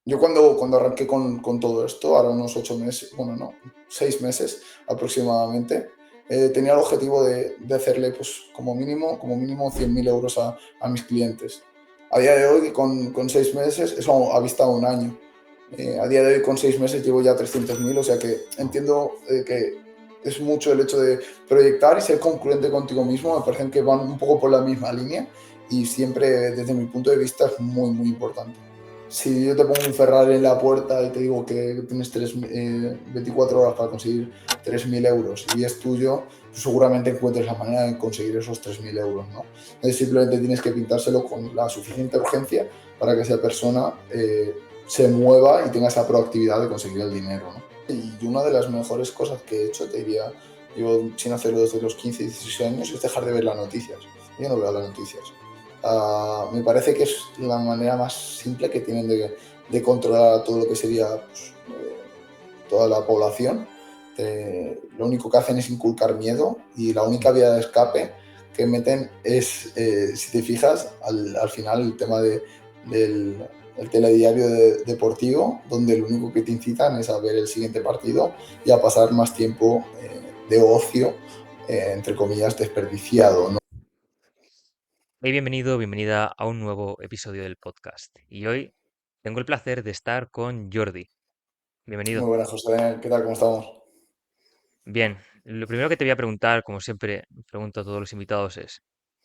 Yo cuando arranqué con todo esto, ahora unos 8 meses, bueno, no, 6 meses aproximadamente, tenía el objetivo de hacerle, pues, como mínimo 100.000 euros a mis clientes. A día de hoy, con 6 meses, eso a vista de un año. A día de hoy, con 6 meses, llevo ya 300.000, o sea que entiendo que es mucho el hecho de proyectar y ser concurrente contigo mismo. Me parecen que van un poco por la misma línea y siempre, desde mi punto de vista, es muy, muy importante. Si yo te pongo un Ferrari en la puerta y te digo que tienes 24 horas para conseguir 3.000 euros y es tuyo, tú seguramente encuentres la manera de conseguir esos 3.000 euros, ¿no? Entonces simplemente tienes que pintárselo con la suficiente urgencia para que esa persona se mueva y tenga esa proactividad de conseguir el dinero, ¿no? Y una de las mejores cosas que he hecho, te diría, llevo sin hacerlo desde los 15, 16 años, es dejar de ver las noticias. Yo no veo las noticias. Me parece que es la manera más simple que tienen de controlar todo lo que sería, pues, toda la población. Lo único que hacen es inculcar miedo y la única vía de escape que meten es, si te fijas, al final el tema del el telediario deportivo, donde lo único que te incitan es a ver el siguiente partido y a pasar más tiempo de ocio, entre comillas, desperdiciado, ¿no? Hey, bienvenido, bienvenida a un nuevo episodio del podcast. Y hoy tengo el placer de estar con Jordi. Muy Bienvenido. buenas, José. ¿Qué tal? ¿Cómo estamos? Bien, lo primero que te voy a preguntar, como siempre pregunto a todos los invitados, es,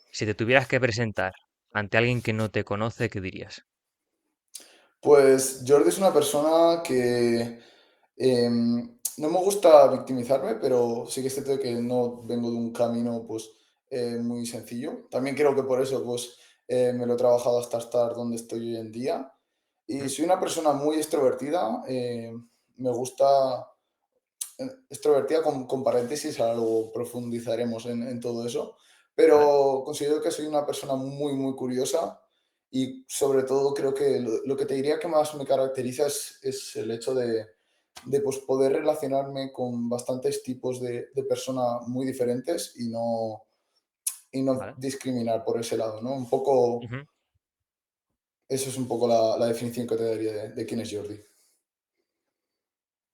si te tuvieras que presentar ante alguien que no te conoce, ¿qué dirías? Pues Jordi es una persona que no me gusta victimizarme, pero sí que es cierto que no vengo de un camino pues muy sencillo. También creo que por eso pues me lo he trabajado hasta estar donde estoy hoy en día. Y ¿Mm? soy una persona muy extrovertida. Me gusta extrovertida con paréntesis, ahora luego profundizaremos en todo eso, ¿Vale? pero considero que soy una persona muy, muy curiosa y sobre todo creo que lo que te diría que más me caracteriza es el hecho de, pues, poder relacionarme con bastantes tipos de personas muy diferentes y no ¿Vale? discriminar por ese lado, ¿no? Un poco, Ujú. eso es un poco la definición que te daría de quién es Jordi.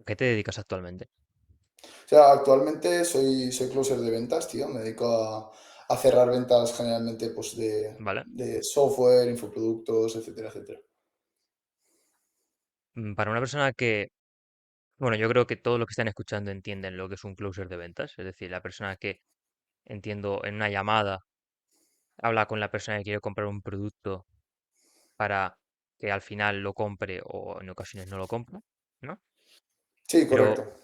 ¿A qué te dedicas actualmente? O sea, actualmente soy closer de ventas, tío. Me dedico a cerrar ventas generalmente pues, ¿Vale? de software, infoproductos, etcétera, etcétera. Para una persona que, bueno, yo creo que todos los que están escuchando entienden lo que es un closer de ventas, es decir, la persona que, entiendo, en una llamada habla con la persona que quiere comprar un producto para que al final lo compre o en ocasiones no lo compre, ¿no? Sí, Pero, correcto.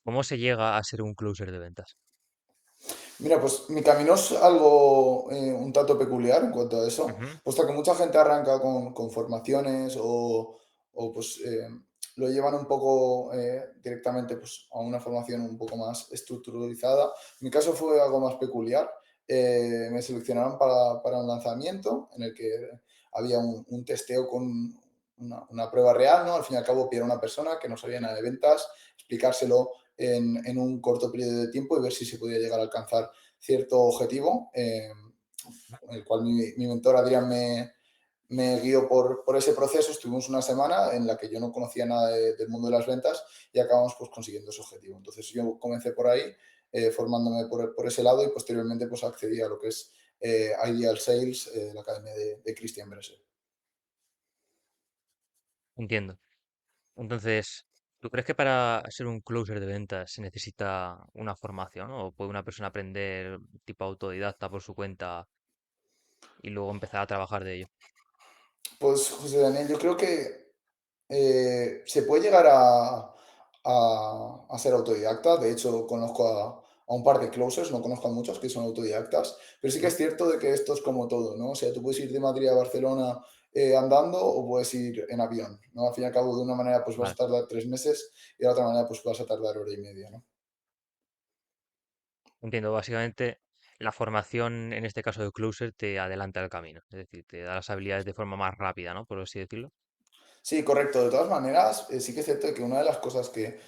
¿cómo se llega a ser un closer de ventas? Mira, pues mi camino es algo un tanto peculiar en cuanto a eso, Ujú. puesto que mucha gente arranca con formaciones o, pues lo llevan un poco directamente pues, a una formación un poco más estructuralizada. Mi caso fue algo más peculiar. Me seleccionaron para un lanzamiento en el que había un testeo con una prueba real, ¿no? Al fin y al cabo, pillar a una persona que no sabía nada de ventas, explicárselo en un corto periodo de tiempo y ver si se podía llegar a alcanzar cierto objetivo, en el cual mi mentor Adrián me guió por ese proceso. Estuvimos una semana en la que yo no conocía nada del mundo de las ventas y acabamos pues, consiguiendo ese objetivo. Entonces yo comencé por ahí, formándome por ese lado y posteriormente pues, accedí a lo que es Ideal Sales, la academia de Christian Bresser. Entiendo. Entonces, ¿tú crees que para ser un closer de ventas se necesita una formación o puede una persona aprender tipo autodidacta por su cuenta y luego empezar a trabajar de ello? Pues José Daniel, yo creo que se puede llegar a ser autodidacta. De hecho, conozco a un par de closers, no conozco a muchos que son autodidactas, pero sí que ¿Mm? es cierto de que esto es como todo, ¿no? O sea, tú puedes ir de Madrid a Barcelona andando o puedes ir en avión, ¿no? Al fin y al cabo, de una manera pues vas a Vale, tardar 3 meses y de la otra manera pues vas a tardar hora y media, ¿no? entiendo. Básicamente, la formación en este caso de closer te adelanta el camino, es decir, te da las habilidades de forma más rápida, ¿no? Por así decirlo. Sí, correcto. De todas maneras, sí que es cierto que una de las cosas que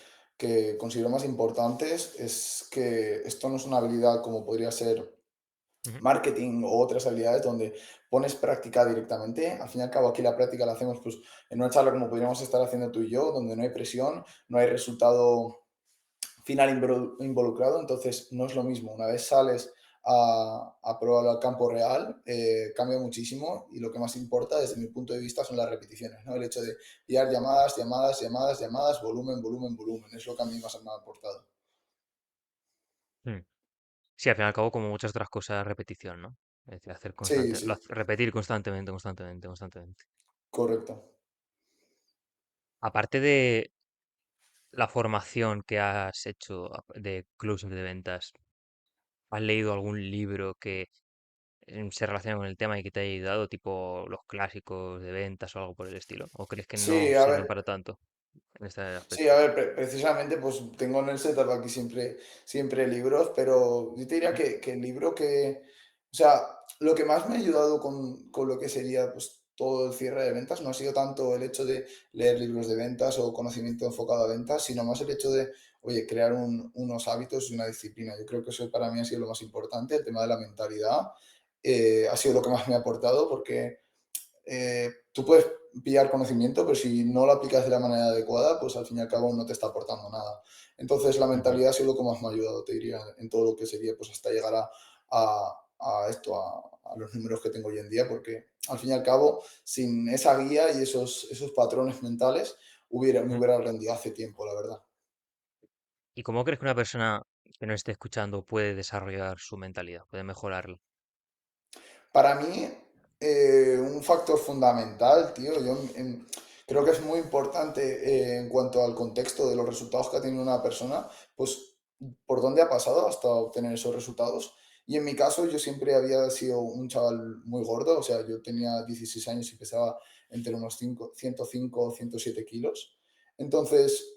considero más importantes es que esto no es una habilidad como podría ser Ujú, marketing o otras habilidades donde pones práctica directamente. Al fin y al cabo, aquí la práctica la hacemos pues, en una charla como podríamos estar haciendo tú y yo, donde no hay presión, no hay resultado final involucrado, entonces no es lo mismo. Una vez sales a probar al campo real, cambia muchísimo y lo que más importa desde mi punto de vista son las repeticiones, ¿no? El hecho de pillar llamadas, llamadas, llamadas, llamadas, volumen, volumen, volumen, es lo que a mí más me ha aportado. mm. Sí, al fin y al cabo, como muchas otras cosas, repetición, ¿no? Es decir, Sí, sí, repetir constantemente, constantemente, constantemente. correcto. Aparte de la formación que has hecho de closer de ventas, ¿has leído algún libro que se relaciona con el tema y que te haya ayudado, tipo los clásicos de ventas o algo por el estilo? ¿O crees que no Sí, a sirven ver, para tanto en este sí, a aspecto? ver, precisamente, pues tengo en el setup aquí siempre libros, pero yo te diría Ujú, que el libro o sea, lo que más me ha ayudado con lo que sería pues todo el cierre de ventas no ha sido tanto el hecho de leer libros de ventas o conocimiento enfocado a ventas, sino más el hecho de, oye, crear unos hábitos y una disciplina. Yo creo que eso para mí ha sido lo más importante, el tema de la mentalidad, ha sido lo que más me ha aportado porque tú puedes pillar conocimiento, pero si no lo aplicas de la manera adecuada, pues al fin y al cabo no te está aportando nada. Entonces la ujú. mentalidad ha sido lo que más me ha ayudado, te diría, en todo lo que sería, pues hasta llegar a los números que tengo hoy en día, porque al fin y al cabo, sin esa guía y esos patrones mentales, me Ujú. hubiera rendido hace tiempo, la verdad. ¿Y cómo crees que una persona que nos esté escuchando puede desarrollar su mentalidad, puede mejorarla? Para mí, un factor fundamental, tío, creo que es muy importante en cuanto al contexto de los resultados que ha tenido una persona, pues por dónde ha pasado hasta obtener esos resultados. Y en mi caso, yo siempre había sido un chaval muy gordo, o sea, yo tenía 16 años y pesaba entre unos 105 o 107 kilos. Entonces,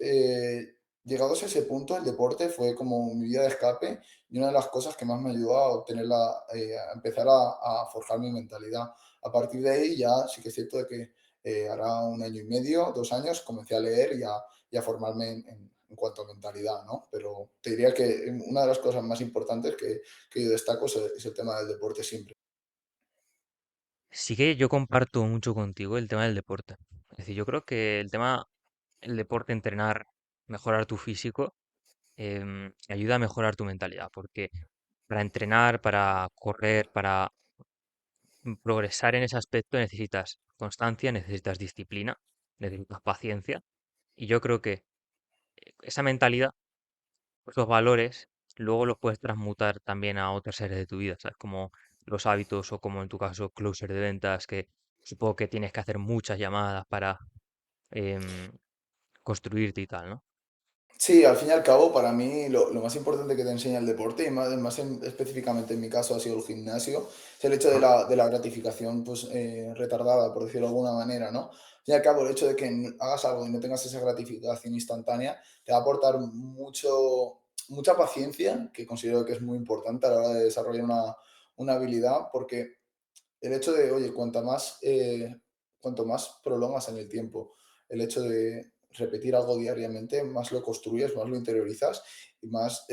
llegados a ese punto, el deporte fue como mi vía de escape y una de las cosas que más me ayudó a a empezar a forjar mi mentalidad. A partir de ahí ya sí que es cierto de que hará un año y medio, 2 años, comencé a leer y a formarme en cuanto a mentalidad, ¿no? Pero te diría que una de las cosas más importantes que yo destaco es el tema del deporte siempre. Sí que yo comparto mucho contigo el tema del deporte. Es decir, yo creo que el deporte, entrenar, mejorar tu físico, ayuda a mejorar tu mentalidad, porque para entrenar, para correr, para progresar en ese aspecto necesitas constancia, necesitas disciplina, necesitas paciencia. Y yo creo que esa mentalidad, esos valores, luego los puedes transmutar también a otras áreas de tu vida, ¿sabes? Como los hábitos o como en tu caso, closer de ventas, que supongo que tienes que hacer muchas llamadas para em, construirte y tal, ¿no? Sí, al fin y al cabo, para mí lo más importante que te enseña el deporte, y específicamente en mi caso ha sido el gimnasio, es el hecho de Ajá, la gratificación pues, retardada, por decirlo de alguna manera, ¿no? Al fin y al cabo, el hecho de que hagas algo y no tengas esa gratificación instantánea, te va a aportar mucha paciencia, que considero que es muy importante a la hora de desarrollar una habilidad, porque el hecho de, oye, cuanto más prolongas en el tiempo el hecho de repetir algo diariamente, más lo construyes, más lo interiorizas y más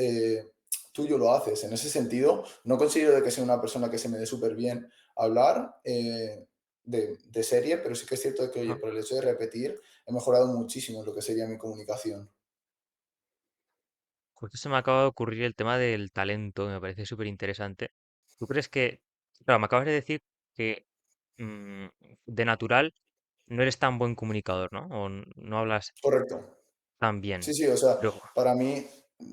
tuyo lo haces. En ese sentido, no considero de que sea una persona que se me dé súper bien hablar de serie, pero sí que es cierto que, oye, ajá. por el hecho de repetir, he mejorado muchísimo en lo que sería mi comunicación. Justo se me acaba de ocurrir el tema del talento, me parece súper interesante. ¿Tú crees que, claro, me acabas de decir que mm, de natural no eres tan buen comunicador, ¿no? O no hablas Correcto. tan bien. Sí, sí, o sea, Pero, para mí,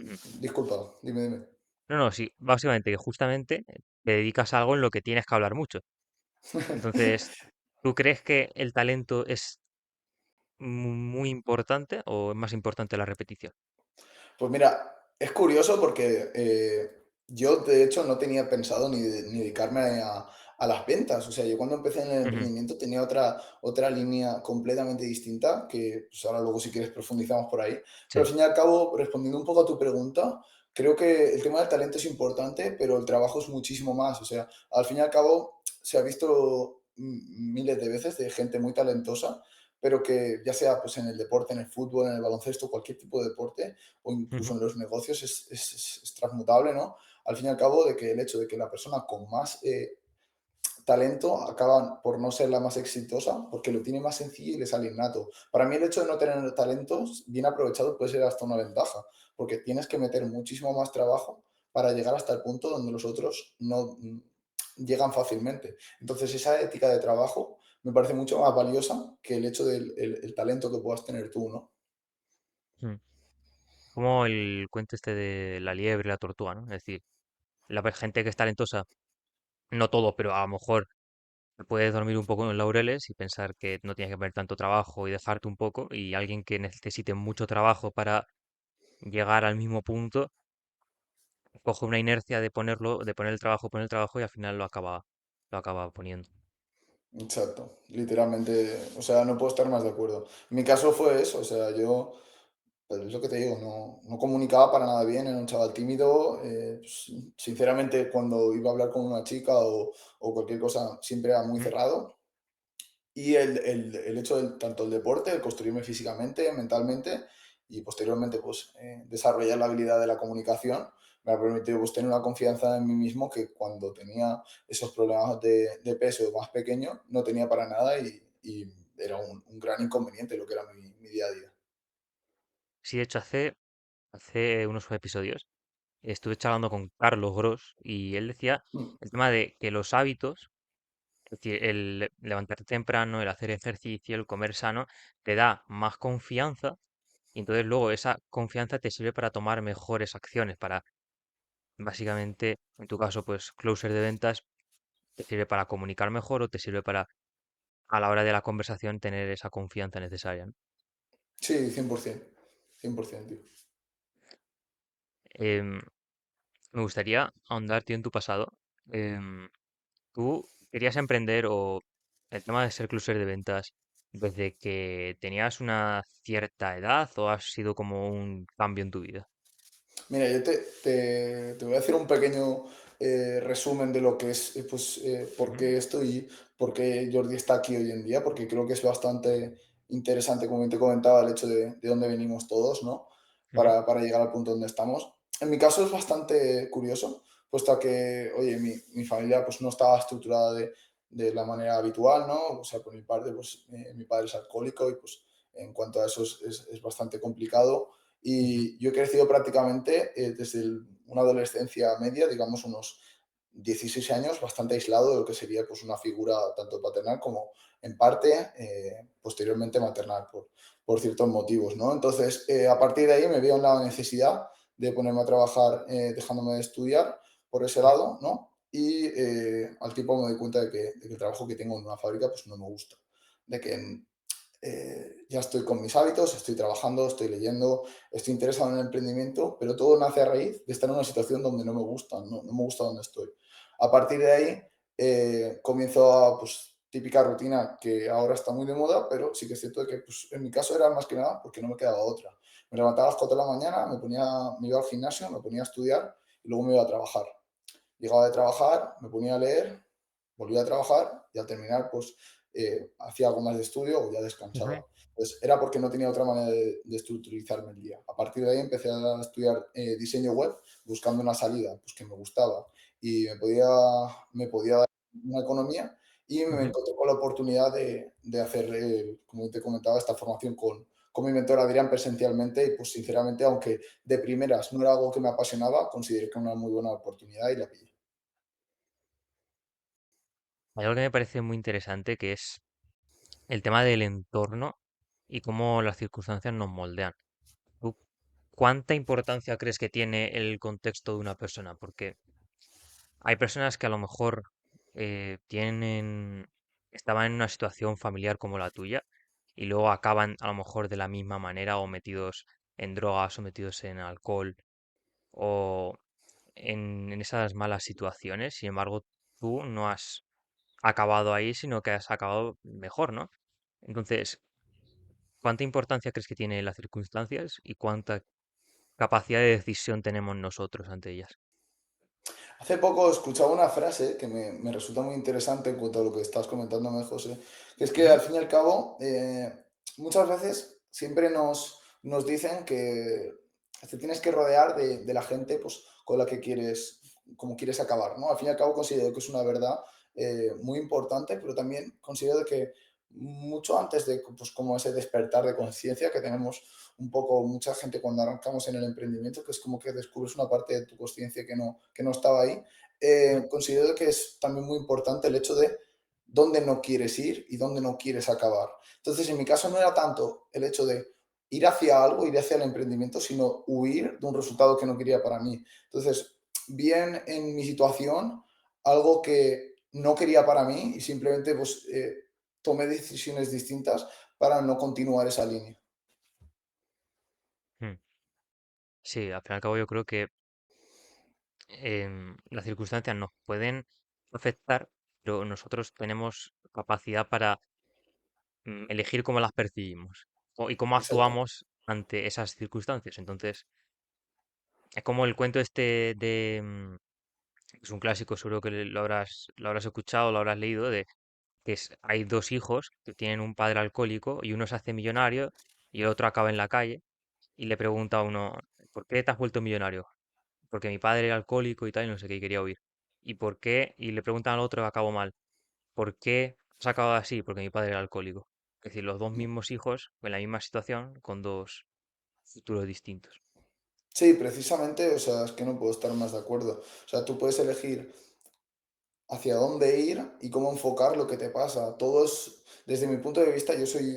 ujú. disculpa, dime. No, no, sí, básicamente que justamente te dedicas a algo en lo que tienes que hablar mucho. Entonces, ¿tú crees que el talento es muy importante o es más importante la repetición? Pues mira, es curioso porque yo de hecho no tenía pensado ni dedicarme a las ventas. O sea, yo cuando empecé en el Ujú, emprendimiento tenía otra línea completamente distinta, que pues ahora luego si quieres profundizamos por ahí. Pero sí. al fin y al cabo, respondiendo un poco a tu pregunta, creo que el tema del talento es importante, pero el trabajo es muchísimo más. O sea, al fin y al cabo se ha visto miles de veces de gente muy talentosa, pero que ya sea pues en el deporte, en el fútbol, en el baloncesto, cualquier tipo de deporte, o incluso Ujú, en los negocios es transmutable, ¿no? al fin y al cabo de que el hecho de que la persona con más talento acaba por no ser la más exitosa porque lo tiene más sencillo y le sale innato. Para mí el hecho de no tener talentos bien aprovechado puede ser hasta una ventaja, porque tienes que meter muchísimo más trabajo para llegar hasta el punto donde los otros no llegan fácilmente. Entonces esa ética de trabajo me parece mucho más valiosa que el hecho del el talento que puedas tener tú, ¿no? Mm. Como el cuento este de la liebre y la tortuga, ¿no? Es decir, gente que es talentosa, no todo, pero a lo mejor puedes dormir un poco en los laureles y pensar que no tienes que poner tanto trabajo y dejarte un poco, y alguien que necesite mucho trabajo para llegar al mismo punto, coge una inercia de poner el trabajo y al final lo acaba poniendo. Exacto, literalmente, o sea, no puedo estar más de acuerdo. En mi caso fue eso, o sea, yo, pues es lo que te digo, no comunicaba para nada bien, era un chaval tímido, pues, sinceramente cuando iba a hablar con una chica o cualquier cosa siempre era muy ¿Mm? cerrado. Y el hecho del tanto el deporte, el construirme físicamente, mentalmente y posteriormente, pues, desarrollar la habilidad de la comunicación, me ha permitido, pues, tener una confianza en mí mismo que cuando tenía esos problemas de peso más pequeño, no tenía para nada y era un gran inconveniente lo que era mi día a día. Sí, de hecho, hace unos episodios estuve charlando con Carlos Gros y él decía Mm, el tema de que los hábitos, es decir, el levantarte temprano, el hacer ejercicio, el comer sano, te da más confianza y entonces luego esa confianza te sirve para tomar mejores acciones, para básicamente, en tu caso, pues closer de ventas, te sirve para comunicar mejor o te sirve para a la hora de la conversación tener esa confianza necesaria, ¿no? sí, 100%, 100%, tío. Em, Me gustaría ahondar, tío, en tu pasado. Em, ¿Tú querías emprender o el tema de ser closer de ventas desde que tenías una cierta edad o ha sido como un cambio en tu vida? Mira, yo te voy a hacer un pequeño resumen de lo que es, pues, por Ujú, qué estoy, por qué Jordi está aquí hoy en día, porque creo que es bastante interesante, como te comentaba, el hecho de dónde venimos todos, ¿no? ujú, Para llegar al punto donde estamos. En mi caso es bastante curioso, puesto a que, oye, mi familia pues no estaba estructurada de la manera habitual, ¿no? O sea, por mi parte, pues mi padre es alcohólico y pues en cuanto a eso es bastante complicado. ujú, Y yo he crecido prácticamente desde una adolescencia media, digamos unos 16 años, bastante aislado de lo que sería pues, una figura tanto paternal como en parte posteriormente maternal por ciertos motivos, ¿no? Entonces, a partir de ahí me veo en la necesidad de ponerme a trabajar dejándome de estudiar por ese ujú. lado, ¿no? Y al tiempo me doy cuenta de que el trabajo que tengo en una fábrica pues no me gusta, de que ya estoy con mis hábitos, estoy trabajando, estoy leyendo, estoy interesado en el emprendimiento, pero todo nace a raíz de estar en una situación donde no me gusta, no me gusta donde estoy. A partir de ahí comienzo a, pues, típica rutina que ahora está muy de moda, pero sí que es cierto que pues, en mi caso era más que nada porque no me quedaba otra. Me levantaba a las 4 de la mañana, me iba al gimnasio, me ponía a estudiar y luego me iba a trabajar. Llegaba de trabajar, me ponía a leer, volvía a trabajar y al terminar, pues hacía algo más de estudio o ya Ujú. descansaba. Pues era porque no tenía otra manera de estructurizarme el día. A partir de ahí empecé a estudiar diseño web, buscando una salida pues, que me gustaba y me podía dar una economía y me Ujú. encontré con la oportunidad de hacer, como te comentaba, esta formación con mi mentor Adrián presencialmente y pues sinceramente, aunque de primeras no era algo que me apasionaba, consideré que era una muy buena oportunidad y la pillé. Hay algo que me parece muy interesante que es el tema del entorno y cómo las circunstancias nos moldean. ¿Tú cuánta importancia crees que tiene el contexto de una persona? Porque hay personas que a lo mejor estaban en una situación familiar como la tuya y luego acaban a lo mejor de la misma manera o metidos en drogas o metidos en alcohol o en esas malas situaciones. Sin embargo, tú no has acabado ahí, sino que has acabado mejor, ¿no? Entonces, ¿cuánta importancia crees que tienen las circunstancias y cuánta capacidad de decisión tenemos nosotros ante ellas? Hace poco escuchaba una frase que me resulta muy interesante en cuanto a lo que estás comentándome, José, que es que Ujú, al fin y al cabo muchas veces siempre nos dicen que te tienes que rodear de la gente pues, con la que quieres, cómo quieres acabar, ¿no? Al fin y al cabo considero que es una verdad muy importante, pero también considero que mucho antes de pues, como ese despertar de conciencia que tenemos un poco mucha gente cuando arrancamos en el emprendimiento, que es como que descubres una parte de tu conciencia que no estaba ahí, ujú, considero que es también muy importante el hecho de dónde no quieres ir y dónde no quieres acabar. Entonces, en mi caso no era tanto el hecho de ir hacia algo, ir hacia el emprendimiento, sino huir de un resultado que no quería para mí. Entonces, bien en mi situación, algo que no quería para mí y simplemente pues, tomé decisiones distintas para no continuar esa línea. mm. Sí, al fin y al cabo yo creo que las circunstancias nos pueden afectar, pero nosotros tenemos capacidad para elegir cómo las percibimos y cómo Exacto. actuamos ante esas circunstancias. Entonces, es como el cuento este de, es un clásico, seguro que lo habrás escuchado, lo habrás leído, de que hay dos hijos que tienen un padre alcohólico y uno se hace millonario y el otro acaba en la calle y le pregunta a uno, ¿por qué te has vuelto millonario? Porque mi padre era alcohólico y tal, y no sé qué, y quería huir. ¿Y por qué? Y le preguntan al otro, acabo mal, ¿por qué has acabado así? Porque mi padre era alcohólico. Es decir, los dos mismos hijos en la misma situación con dos futuros distintos. Sí, precisamente, o sea, es que no puedo estar más de acuerdo. O sea, tú puedes elegir hacia dónde ir y cómo enfocar lo que te pasa. Todo es, desde mi punto de vista, yo soy,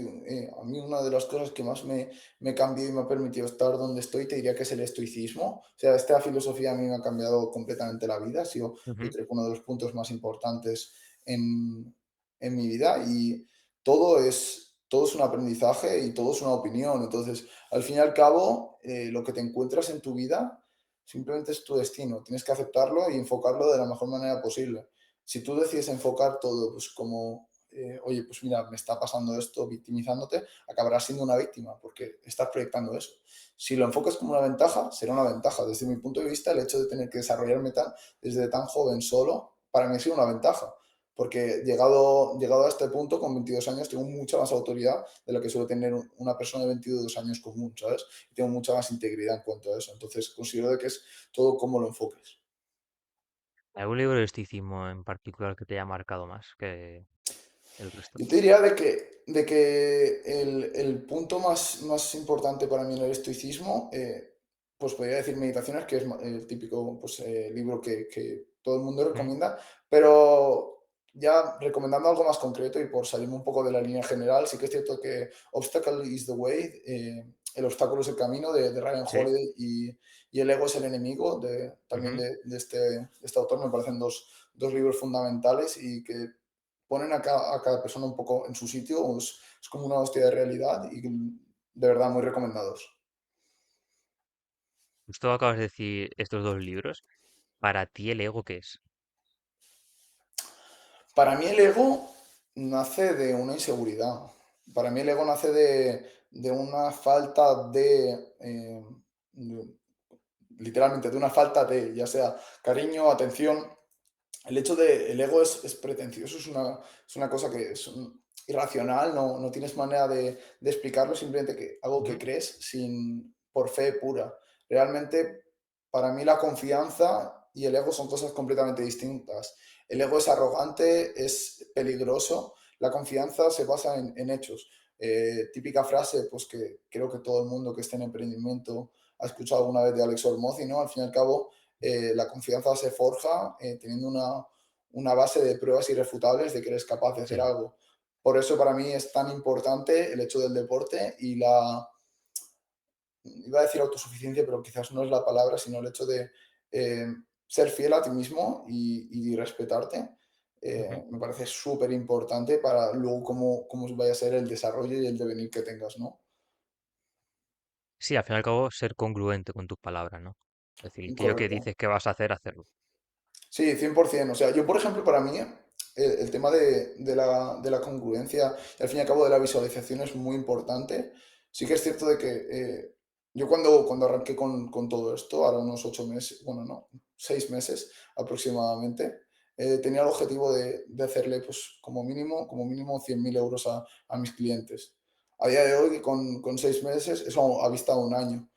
a mí una de las cosas que más me cambió y me ha permitido estar donde estoy, te diría que es el estoicismo. O sea, esta filosofía a mí me ha cambiado completamente la vida, ha sido, yo Ujú. creo que uno de los puntos más importantes en mi vida y todo es un aprendizaje y todo es una opinión. Entonces, al fin y al cabo, lo que te encuentras en tu vida simplemente es tu destino. Tienes que aceptarlo y enfocarlo de la mejor manera posible. Si tú decides enfocar todo pues como, oye, pues mira, me está pasando esto, victimizándote, acabarás siendo una víctima porque estás proyectando eso. Si lo enfocas como una ventaja, será una ventaja. Desde mi punto de vista, el hecho de tener que desarrollarme desde tan joven solo, para mí ha sido una ventaja. Porque llegado a este punto, con 22 años, tengo mucha más autoridad de la que suele tener una persona de 22 años común, ¿sabes? Y tengo mucha más integridad en cuanto a eso. Entonces, considero de que es todo como lo enfoques. ¿Algún libro de estoicismo en particular que te haya marcado más que el resto? Yo te diría de que el punto más importante para mí en el estoicismo, pues podría decir Meditaciones, que es el típico pues, libro que todo el mundo ¿Mm? recomienda, pero ya recomendando algo más concreto y por salirme un poco de la línea general, sí que es cierto que Obstacle is the Way, el obstáculo es el camino de Ryan Sí. Holiday y El ego es el enemigo también Ujú. de este autor, me parecen dos libros fundamentales y que ponen a cada persona un poco en su sitio, es como una hostia de realidad y de verdad muy recomendados. Justo acabas de decir estos dos libros. Para ti, ¿el ego qué es? Para mí el ego nace de una inseguridad. Para mí el ego nace de una falta de- literalmente, de una falta de, ya sea cariño, atención. El hecho de, el ego es pretencioso, es una cosa que es irracional, no tienes manera de explicarlo, simplemente que algo que Ujú. crees por fe pura. Realmente, para mí la confianza y el ego son cosas completamente distintas. El ego es arrogante, es peligroso, la confianza se basa en hechos. Típica frase, pues que creo que todo el mundo que esté en emprendimiento ha escuchado alguna vez de Alex Hormozzi, ¿no? Al fin y al cabo, la confianza se forja teniendo una base de pruebas irrefutables de que eres capaz de hacer Sí. algo. Por eso para mí es tan importante el hecho del deporte y iba a decir autosuficiencia, pero quizás no es la palabra, sino el hecho de eh, ser fiel a ti mismo y respetarte. Ujú. Me parece súper importante para luego cómo vaya a ser el desarrollo y el devenir que tengas, ¿no? Sí, al fin y al cabo, ser congruente con tus palabras, ¿no? Es decir, aquello que Correcto. dices que vas a hacer, hacerlo. Sí, 100%. O sea, yo, por ejemplo, para mí, el tema de la congruencia y al fin y al cabo de la visualización es muy importante. Sí que es cierto de que yo cuando arranqué con todo esto, ahora unos 8 meses, bueno, no, 6 meses aproximadamente, tenía el objetivo de hacerle, pues, como mínimo 100.000 euros a mis clientes. A día de hoy, con 6 meses, eso ha vista un año.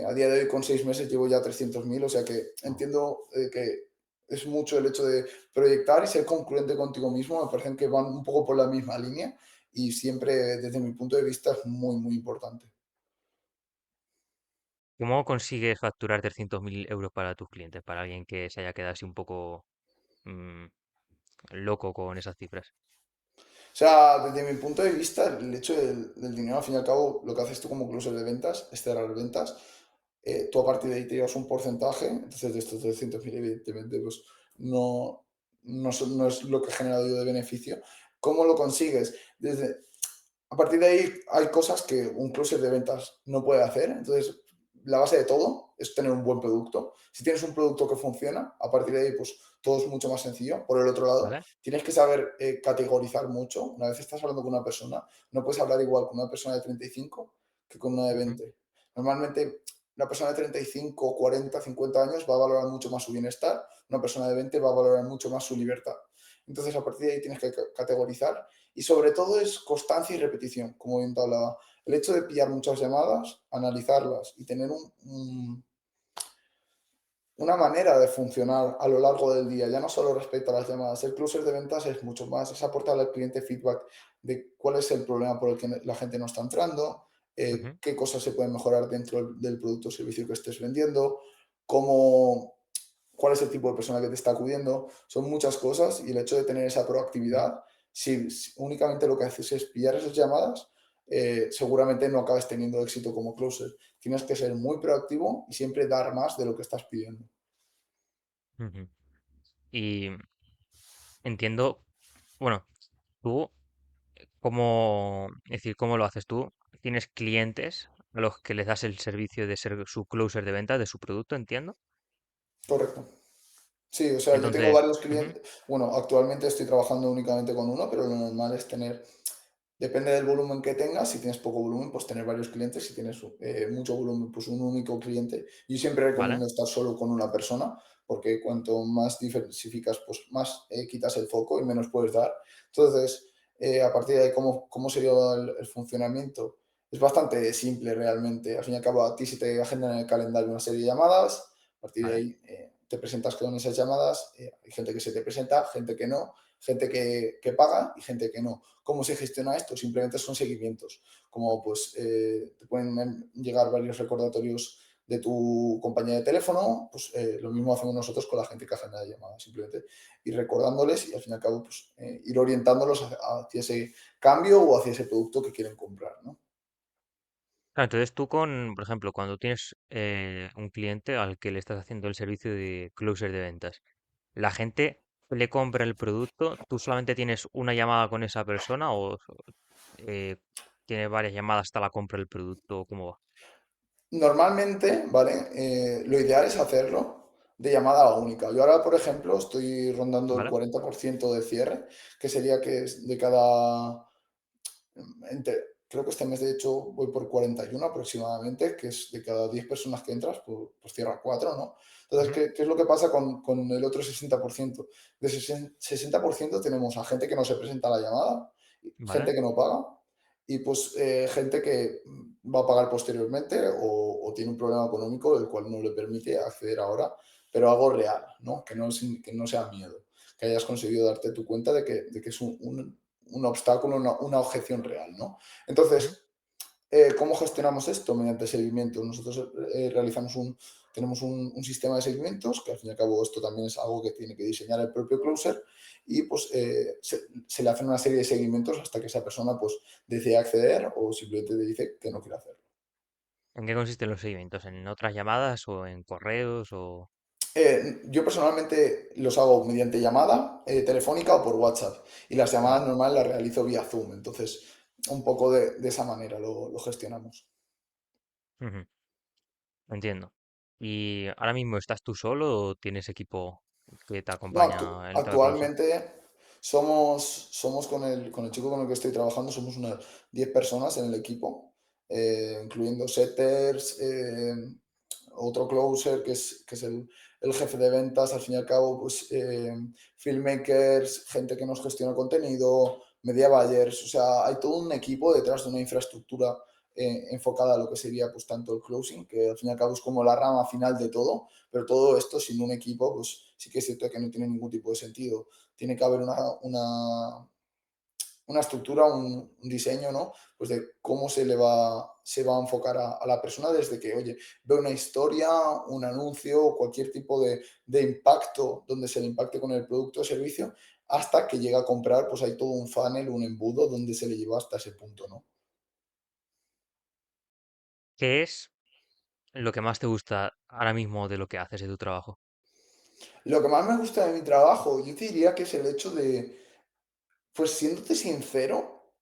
A día de hoy, con 6 meses, llevo ya 300.000, o sea que Oh, entiendo que es mucho el hecho de proyectar y ser concurrente contigo mismo. Me parecen que van un poco por la misma línea y siempre, desde mi punto de vista, es muy, muy importante. ¿cómo consigues facturar 300.000 euros para tus clientes? Para alguien que se haya quedado así un poco mm, loco con esas cifras. O sea, desde mi punto de vista, el hecho del dinero, al fin y al cabo, lo que haces tú como closer de ventas es cerrar ventas. Tú a partir de ahí te llevas un porcentaje, entonces de estos 300.000, evidentemente, pues no, no es lo que he generado yo de beneficio. ¿Cómo lo consigues? A partir de ahí hay cosas que un closer de ventas no puede hacer. Entonces, la base de todo es tener un buen producto. Si tienes un producto que funciona, a partir de ahí, pues todo es mucho más sencillo. Por el otro lado, ¿Vale? tienes que saber categorizar mucho. Una vez estás hablando con una persona, no puedes hablar igual con una persona de 35 que con una de Ujú, 20. Normalmente, una persona de 35, 40, 50 años va a valorar mucho más su bienestar. Una persona de 20 va a valorar mucho más su libertad. Entonces, a partir de ahí tienes que categorizar y sobre todo es constancia y repetición, como bien te hablaba. El hecho de pillar muchas llamadas, analizarlas y tener una manera de funcionar a lo largo del día, ya no solo respecto a las llamadas. El closer de ventas es mucho más, es aportarle al cliente feedback de cuál es el problema por el que la gente no está entrando, ujú, qué cosas se pueden mejorar dentro del producto o servicio que estés vendiendo, cómo, cuál es el tipo de persona que te está acudiendo. Son muchas cosas y el hecho de tener esa ujú, proactividad, si únicamente lo que haces es pillar esas llamadas, seguramente no acabes teniendo éxito como closer. Tienes que ser muy proactivo y siempre dar más de lo que estás pidiendo. ujú. Y entiendo, bueno, tú, es decir, ¿cómo lo haces tú? ¿Tienes clientes a los que les das el servicio de ser su closer de venta de su producto, entiendo? Correcto. Sí, o sea, yo tengo Entonces, varios ujú, clientes. Bueno, actualmente estoy trabajando únicamente con uno, pero lo normal es tener, depende del volumen que tengas. Si tienes poco volumen, pues tener varios clientes. Si tienes mucho volumen, pues un único cliente. Yo siempre ¿vale? recomiendo estar solo con una persona, porque cuanto más diversificas, pues más quitas el foco y menos puedes dar. Entonces, a partir de ahí, ¿cómo sería el funcionamiento? Es bastante simple realmente. Al fin y al cabo, a ti se te agendan en el calendario una serie de llamadas. A partir de ¿Vale? ahí te presentas con esas llamadas. Hay gente que se te presenta, gente que no, gente que paga y gente que no. ¿Cómo se gestiona esto? Simplemente son seguimientos. Como pues te pueden llegar varios recordatorios de tu compañía de teléfono, pues lo mismo hacemos nosotros con la gente que agenda la llamada, simplemente ir recordándoles y al fin y al cabo pues, ir orientándolos hacia ese cambio o hacia ese producto que quieren comprar, ¿no? Claro, entonces tú con, por ejemplo, cuando tienes un cliente al que le estás haciendo el servicio de closer de ventas, la gente le compra el producto, ¿tú solamente tienes una llamada con esa persona o eh, tiene varias llamadas hasta la compra del producto? ¿Cómo va? Normalmente, ¿vale? Lo ideal es hacerlo de llamada única. Yo ahora, por ejemplo, estoy rondando el ¿Vale? 40% de cierre, que sería que es de cada creo que este mes de hecho voy por 41 aproximadamente, que es de cada 10 personas que entras, pues cierra 4, ¿no? Entonces, Ujú, ¿qué es lo que pasa con el otro 60%? De ese 60% tenemos a gente que no se presenta a la llamada, ¿vale? gente que no paga y pues gente que va a pagar posteriormente o tiene un problema económico el cual no le permite acceder ahora, pero algo real, ¿no? Que no sea miedo, que hayas conseguido darte tu cuenta de que es un obstáculo, una objeción real, ¿no? Ujú. Entonces, ¿cómo gestionamos esto? Mediante seguimiento. Nosotros tenemos un sistema de seguimientos, que al fin y al cabo esto también es algo que tiene que diseñar el propio closer, y pues se le hacen una serie de seguimientos hasta que esa persona pues decide acceder o simplemente te dice que no quiere hacerlo. ¿En qué consisten los seguimientos? ¿En otras llamadas o en correos o...? Yo personalmente los hago mediante llamada telefónica o por WhatsApp y las llamadas ¿Vale? normales las realizo vía Zoom, entonces un poco de esa manera lo gestionamos. Ujú, entiendo. ¿Y ahora mismo estás tú solo o tienes equipo que te No, acompaña en el tema de closer? actualmente somos con el chico con el que estoy trabajando, somos unas 10 personas en el equipo, incluyendo setters, otro closer que es el jefe de ventas, al fin y al cabo, pues filmmakers, gente que nos gestiona contenido, media buyers, o sea, hay todo un equipo detrás de una infraestructura enfocada a lo que sería pues tanto el closing, que al fin y al cabo es como la rama final de todo, pero todo esto sin un equipo, pues sí que es cierto que no tiene ningún tipo de sentido. Tiene que haber una estructura, un diseño, ¿no? Pues de cómo se va a enfocar a la persona desde que, oye, ve una historia, un anuncio, cualquier tipo de impacto donde se le impacte con el producto o servicio, hasta que llega a comprar, pues hay todo un funnel, un embudo donde se le lleva hasta ese punto, ¿no? ¿Qué es lo que más te gusta ahora mismo de lo que haces, de tu trabajo? Lo que más me gusta de mi trabajo, yo te diría que es el hecho de, pues siéndote sincero,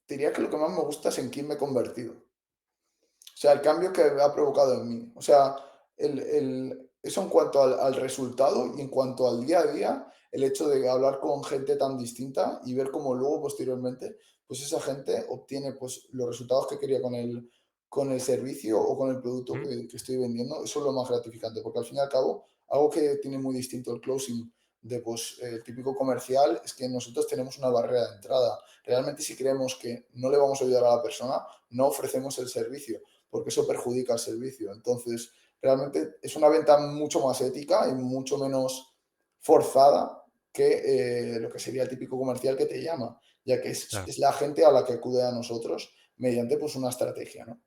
te diría que lo que más me gusta es en quién me he convertido. O sea, el cambio que ha provocado en mí. O sea, eso en cuanto al resultado y en cuanto al día a día, el hecho de hablar con gente tan distinta y ver cómo luego posteriormente, pues esa gente obtiene pues los resultados que quería con el servicio o con el producto ¿Mm? que estoy vendiendo, eso es lo más gratificante, porque al fin y al cabo, algo que tiene muy distinto el closing de pues el típico comercial es que nosotros tenemos una barrera de entrada. Realmente si creemos que no le vamos a ayudar a la persona, no ofrecemos el servicio porque eso perjudica el servicio. Entonces, realmente es una venta mucho más ética y mucho menos forzada que lo que sería el típico comercial que te llama, ya que es, Claro. es la gente a la que acude a nosotros mediante pues una estrategia, ¿no?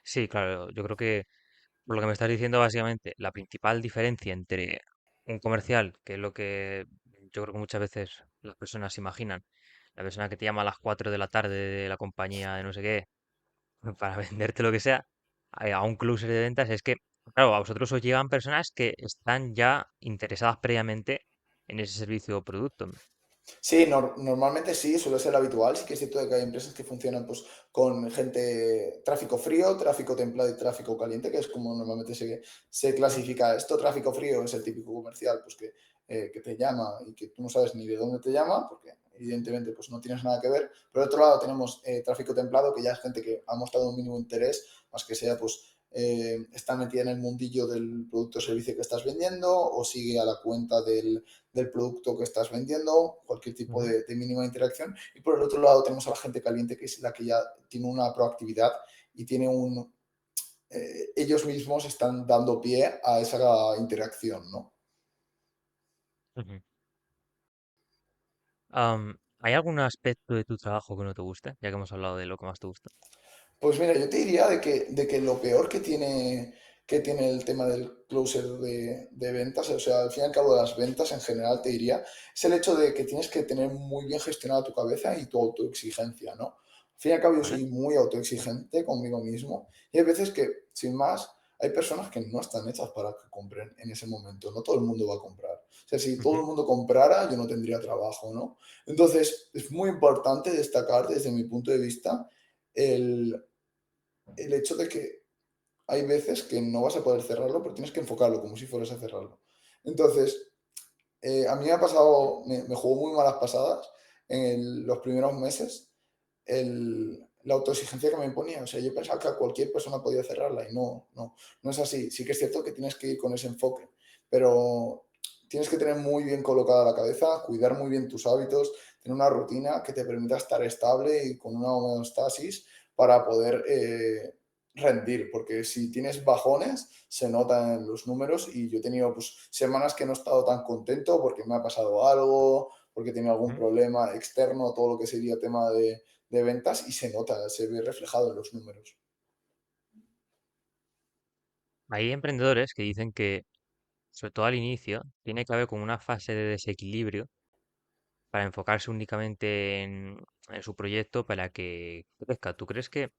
Sí, claro, yo creo que por lo que me estás diciendo, básicamente, la principal diferencia entre un comercial, que es lo que yo creo que muchas veces las personas se imaginan, la persona que te llama a las 4 de la tarde de la compañía de no sé qué, para venderte lo que sea, a un closer de ventas, es que, claro, a vosotros os llegan personas que están ya interesadas previamente en ese servicio o producto. Sí, normalmente sí, suele ser habitual. Sí que es cierto de que hay empresas que funcionan pues, con gente, tráfico frío, tráfico templado y tráfico caliente, que es como normalmente se Mm, clasifica esto. Tráfico frío es el típico comercial pues, que te llama y que tú no sabes ni de dónde te llama, porque evidentemente pues, no tienes nada que ver. Por otro lado tenemos tráfico templado, que ya es gente que ha mostrado un mínimo interés, más que sea pues está metida en el mundillo del producto o servicio que estás vendiendo o sigue a la cuenta del producto que estás vendiendo, cualquier tipo ujú, de mínima interacción. Y por el otro lado tenemos a la gente caliente, que es la que ya tiene una proactividad y tiene ellos mismos están dando pie a esa interacción, ¿no? ujú. ¿Hay algún aspecto de tu trabajo que no te guste? Ya que hemos hablado de lo que más te gusta. Pues mira, yo te diría de que lo peor que tiene el tema del closer de ventas, o sea, al fin y al cabo de las ventas en general, te diría, es el hecho de que tienes que tener muy bien gestionada tu cabeza y tu autoexigencia, ¿no? Al fin y al cabo yo ¿Vale? soy muy autoexigente conmigo mismo y hay veces que, sin más, hay personas que no están hechas para que compren en ese momento, no todo el mundo va a comprar. O sea, si todo Ujú, el mundo comprara, yo no tendría trabajo, ¿no? Entonces, es muy importante destacar desde mi punto de vista el el hecho de que hay veces que no vas a poder cerrarlo, pero tienes que enfocarlo como si fueras a cerrarlo. Entonces, a mí me ha pasado, me jugó muy malas pasadas en los primeros meses la autoexigencia que me ponía. O sea, yo pensaba que a cualquier persona podía cerrarla y no es así. Sí que es cierto que tienes que ir con ese enfoque, pero tienes que tener muy bien colocada la cabeza, cuidar muy bien tus hábitos, tener una rutina que te permita estar estable y con una homeostasis para poder rendir, porque si tienes bajones, se nota en los números y yo he tenido pues, semanas que no he estado tan contento porque me ha pasado algo, porque he tenido algún ujú. problema externo, todo lo que sería tema de ventas y se nota, se ve reflejado en los números. Hay emprendedores que dicen que, sobre todo al inicio, tiene que haber como una fase de desequilibrio para enfocarse únicamente en su proyecto para que crezca. ¿Tú crees que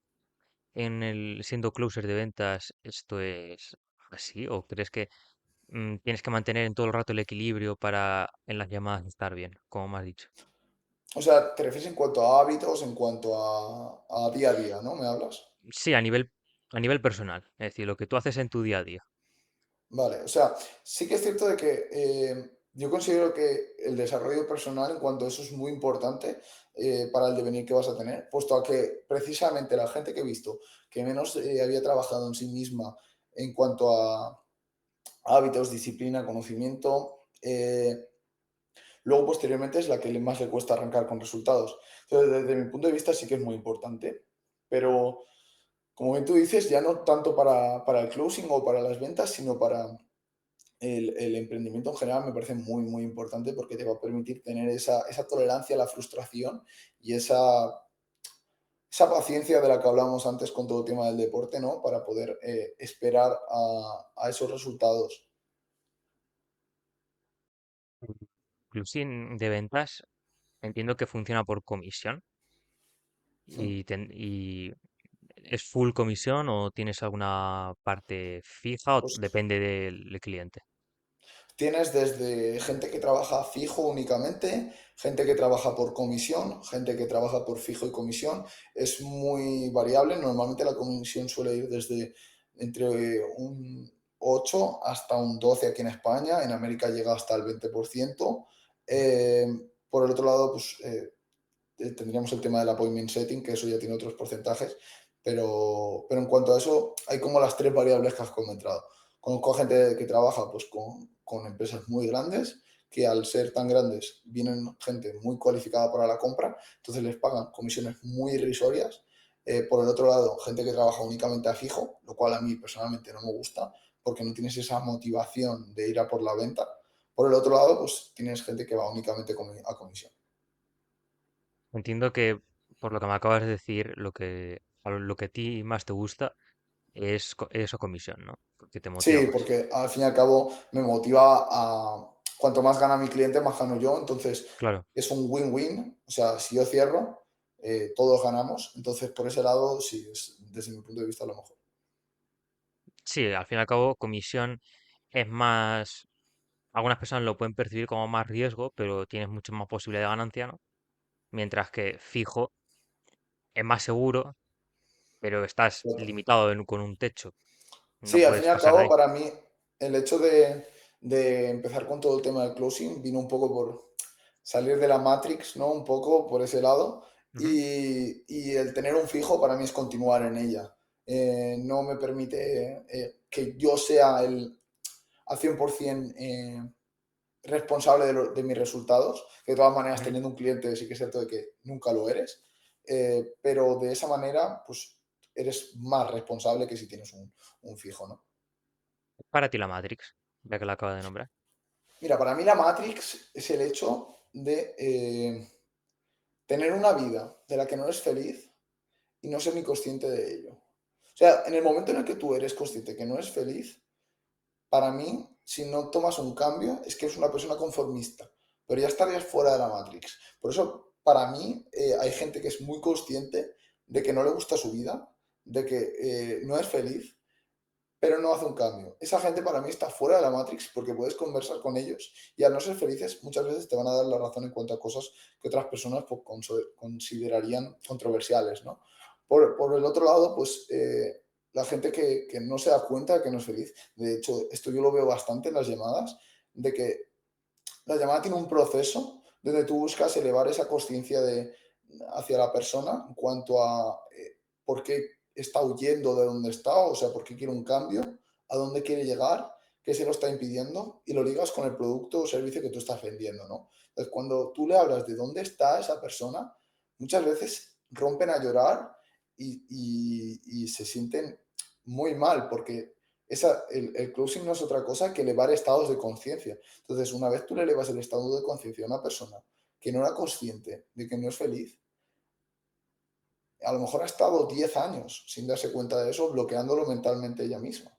siendo closer de ventas esto es así? ¿O crees que tienes que mantener en todo el rato el equilibrio para en las llamadas estar bien, como me has dicho? O sea, te refieres en cuanto a hábitos, en cuanto a día a día, ¿no? ¿Me hablas? Sí, a nivel personal, es decir, lo que tú haces en tu día a día. Vale, o sea, sí que es cierto de que yo considero que el desarrollo personal en cuanto a eso es muy importante para el devenir que vas a tener, puesto a que precisamente la gente que he visto que menos había trabajado en sí misma en cuanto a hábitos, disciplina, conocimiento, luego posteriormente es la que más le cuesta arrancar con resultados. Entonces, desde mi punto de vista sí que es muy importante, pero como bien tú dices, ya no tanto para el closing o para las ventas, sino para el emprendimiento en general me parece muy, muy importante porque te va a permitir tener esa tolerancia a la frustración y esa paciencia de la que hablamos antes con todo el tema del deporte, ¿no? Para poder esperar a esos resultados. Closing de ventas, entiendo que funciona por comisión Mm. y ¿es full comisión o tienes alguna parte fija o Pues depende del cliente? tienes desde gente que trabaja fijo únicamente, gente que trabaja por comisión, gente que trabaja por fijo y comisión. Es muy variable. Normalmente la comisión suele ir desde entre un 8 hasta un 12 aquí en España. En América llega hasta el 20%. Ujú. Eh, por el otro lado, pues tendríamos el tema del appointment setting, que eso ya tiene otros porcentajes, pero en cuanto a eso, hay como las tres variables que has comentado. Conozco gente que trabaja pues, con empresas muy grandes, que al ser tan grandes vienen gente muy cualificada para la compra, entonces les pagan comisiones muy irrisorias. Por el otro lado, gente que trabaja únicamente a fijo, lo cual a mí personalmente no me gusta, porque no tienes esa motivación de ir a por la venta. Por el otro lado, pues tienes gente que va únicamente a comisión. Entiendo que por lo que me acabas de decir, lo que a ti más te gusta es eso comisión, ¿no? Que te motiva Sí, más. porque al fin y al cabo me motiva a cuanto más gana mi cliente, más gano yo. Entonces Claro, es un win-win. O sea, si yo cierro, todos ganamos. Entonces, por ese lado, sí, es desde mi punto de vista lo mejor. sí, al fin y al cabo, comisión es más, algunas personas lo pueden percibir como más riesgo, pero tienes mucho más posibilidad de ganancia, ¿no? Mientras que fijo es más seguro, pero estás limitado con un techo, no Sí, al fin puedes y al pasar de cabo, ahí. para mí, el hecho de empezar con todo el tema del closing vino un poco por salir de la Matrix, ¿no? Un poco por ese lado. Ujú. Y el tener un fijo para mí es continuar en ella. No me permite que yo sea al 100% responsable de mis resultados, que de todas maneras Ujú. teniendo un cliente sí que es cierto de que nunca lo eres, pero de esa manera pues eres más responsable que si tienes un fijo, ¿no? Para ti la Matrix, ya que la acaba de nombrar. Mira, para mí la Matrix es el hecho de tener una vida de la que no eres feliz y no ser ni consciente de ello. O sea, en el momento en el que tú eres consciente que no eres feliz, para mí, si no tomas un cambio, es que eres una persona conformista, pero ya estarías fuera de la Matrix. Por eso, para mí, hay gente que es muy consciente de que no le gusta su vida, de que no es feliz, pero no hace un cambio. Esa gente para mí está fuera de la Matrix porque puedes conversar con ellos y al no ser felices muchas veces te van a dar la razón en cuanto a cosas que otras personas pues, considerarían controversiales, ¿no? Por el otro lado, pues la gente que no se da cuenta de que no es feliz, de hecho, esto yo lo veo bastante en las llamadas, de que la llamada tiene un proceso donde tú buscas elevar esa conciencia hacia la persona en cuanto a por qué está huyendo de donde está, o sea, por qué quiere un cambio, a dónde quiere llegar, qué se lo está impidiendo y lo ligas con el producto o servicio que tú estás vendiendo, ¿no? Entonces, cuando tú le hablas de dónde está esa persona, muchas veces rompen a llorar y se sienten muy mal porque el closing no es otra cosa que elevar estados de conciencia. Entonces, una vez tú le elevas el estado de conciencia a una persona que no era consciente de que no es feliz, a lo mejor ha estado 10 años sin darse cuenta de eso, bloqueándolo mentalmente ella misma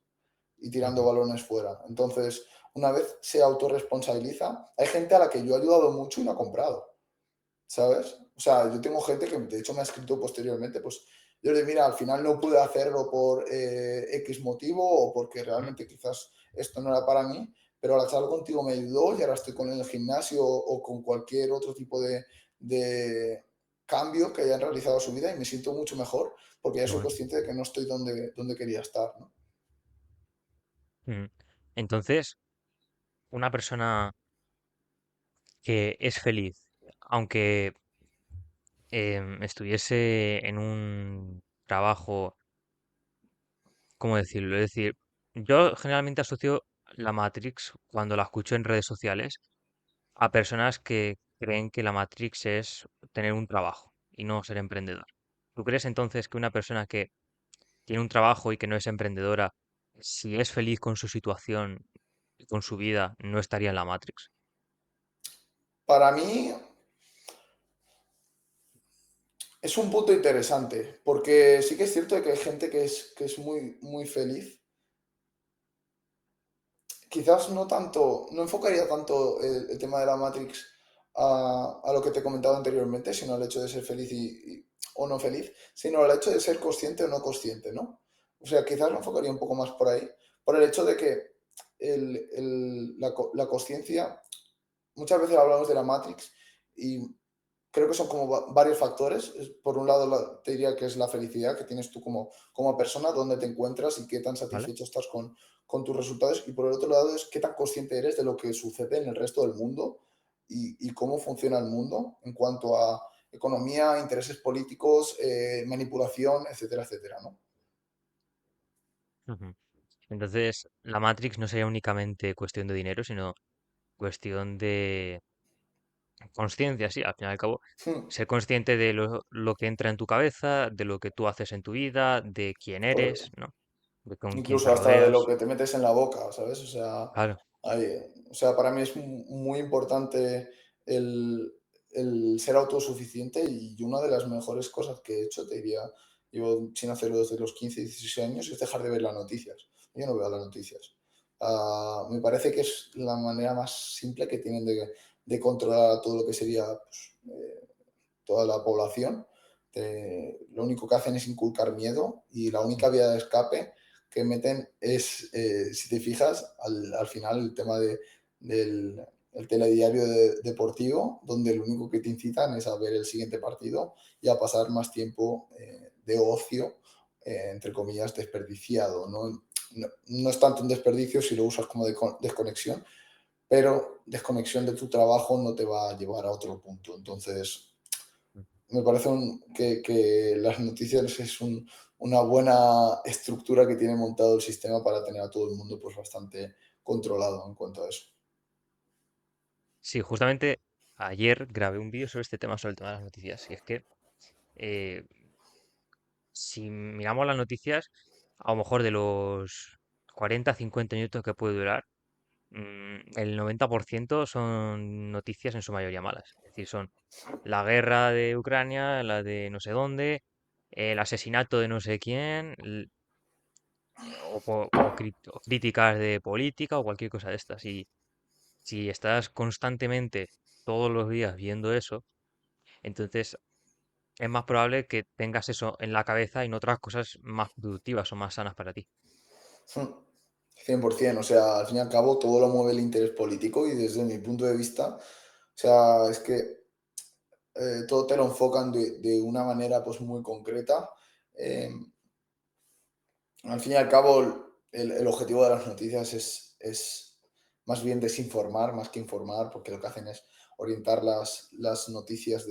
y tirando Ujú. balones fuera. Entonces, una vez se autorresponsabiliza, hay gente a la que yo he ayudado mucho y no ha comprado, ¿sabes? O sea, yo tengo gente que de hecho me ha escrito posteriormente, pues yo le digo, mira, al final no pude hacerlo por X motivo o porque Ujú. realmente quizás esto no era para mí, pero al charlar contigo me ayudó y ahora estoy con el gimnasio o con cualquier otro tipo de cambio que hayan realizado a su vida y me siento mucho mejor porque ya Qué soy bueno. consciente de que no estoy donde quería estar, ¿no? Ujú. Entonces, una persona que es feliz, aunque estuviese en un trabajo, ¿cómo decirlo? Es decir, yo generalmente asocio la Matrix cuando la escucho en redes sociales a personas que creen que la Matrix es tener un trabajo y no ser emprendedor. ¿Tú crees entonces que una persona que tiene un trabajo y que no es emprendedora, si es feliz con su situación y con su vida, no estaría en la Matrix? Para mí es un punto interesante, porque sí que es cierto que hay gente que es muy, muy feliz. Quizás no tanto, no enfocaría tanto el tema de la Matrix a lo que te he comentado anteriormente, sino al hecho de ser feliz o no feliz, sino al hecho de ser consciente o no consciente, ¿no? O sea, quizás lo enfocaría un poco más por ahí, por el hecho de que la consciencia, muchas veces hablamos de la Matrix y creo que son como varios factores. Por un lado, te diría que es la felicidad que tienes tú como persona, dónde te encuentras y qué tan ¿Vale? satisfecho estás con tus resultados. Y por el otro lado, es qué tan consciente eres de lo que sucede en el resto del mundo y cómo funciona el mundo en cuanto a economía, intereses políticos, manipulación, etcétera, etcétera, ¿no? Ujú. Entonces, la Matrix no sería únicamente cuestión de dinero, sino cuestión de conciencia, sí, al fin y al cabo. Hmm, Ser consciente de lo que entra en tu cabeza, de lo que tú haces en tu vida, de quién eres, correcto. ¿no? De con quién te Incluso hasta de lo rodeas. que te metes en la boca, ¿sabes? Claro. O sea, para mí es muy importante el, el ser autosuficiente y una de las mejores cosas que he hecho, te diría, llevo sin hacerlo desde los 15 16 años, es dejar de ver las noticias. Yo no veo las noticias. Me parece que es la manera más simple que tienen de controlar todo lo que sería pues, toda la población. Lo único que hacen es inculcar miedo y la única vía de escape que meten es, si te fijas, al final el tema del el telediario deportivo, donde lo único que te incitan es a ver el siguiente partido y a pasar más tiempo de ocio, entre comillas, desperdiciado. No es tanto un desperdicio si lo usas como desconexión, pero desconexión de tu trabajo no te va a llevar a otro punto. Entonces, me parece que las noticias es una buena estructura que tiene montado el sistema para tener a todo el mundo pues bastante controlado en cuanto a eso. Sí, justamente ayer grabé un vídeo sobre este tema, sobre el tema de las noticias. Y es que eh, si miramos las noticias, a lo mejor de los 40, 50 minutos que puede durar, el 90% son noticias en su mayoría malas. Es decir, son la guerra de Ucrania, la de no sé dónde, el asesinato de no sé quién, o críticas de política o cualquier cosa de estas. Y si estás constantemente todos los días viendo eso, entonces es más probable que tengas eso en la cabeza y no otras cosas más productivas o más sanas para ti. 100%, o sea, al fin y al cabo todo lo mueve el interés político y desde mi punto de vista, o sea, es que todo te lo enfocan de una manera pues muy concreta. Eh, Al fin y al cabo, el objetivo de las noticias es más bien desinformar más que informar, porque lo que hacen es orientar las noticias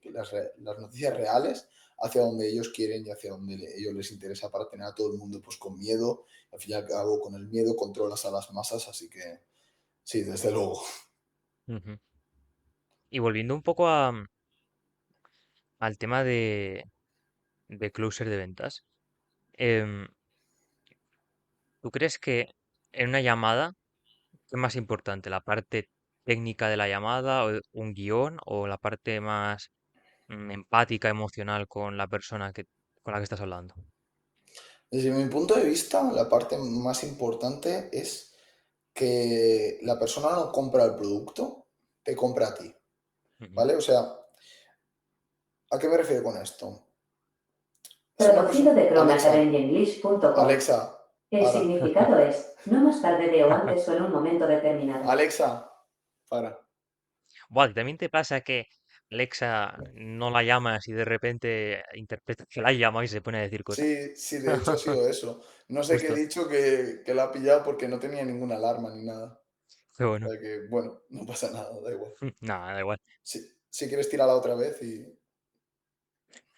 las noticias reales hacia donde ellos quieren y hacia donde ellos les interesa para tener a todo el mundo pues con miedo. Al fin y al cabo, con el miedo controlas a las masas, así que sí, desde luego. Ujú. Y volviendo un poco al tema de closer de ventas, em, ¿tú crees que en una llamada, qué es más importante, la parte técnica de la llamada o un guión o la parte más empática, emocional con la persona con la que estás hablando? Desde mi punto de vista, la parte más importante es que la persona no compra el producto, te compra a ti, Ujú. ¿vale? O sea, ¿a qué me refiero con esto? Si una Traducido persona... de Alexa, chromacalenglish.com. Alexa, El para. significado es, no más tarde de o antes o en un momento determinado. Alexa, para. Buah, ¿también te pasa que Alexa no la llamas y de repente interpreta que la llama y se pone a decir cosas? Sí, sí, de hecho ha sido eso. No sé qué he Justo, dicho que la ha pillado porque no tenía ninguna alarma ni nada. qué O bueno. sea que, bueno, no pasa nada, da igual. Nada, da igual. Si quieres tirarla otra vez y...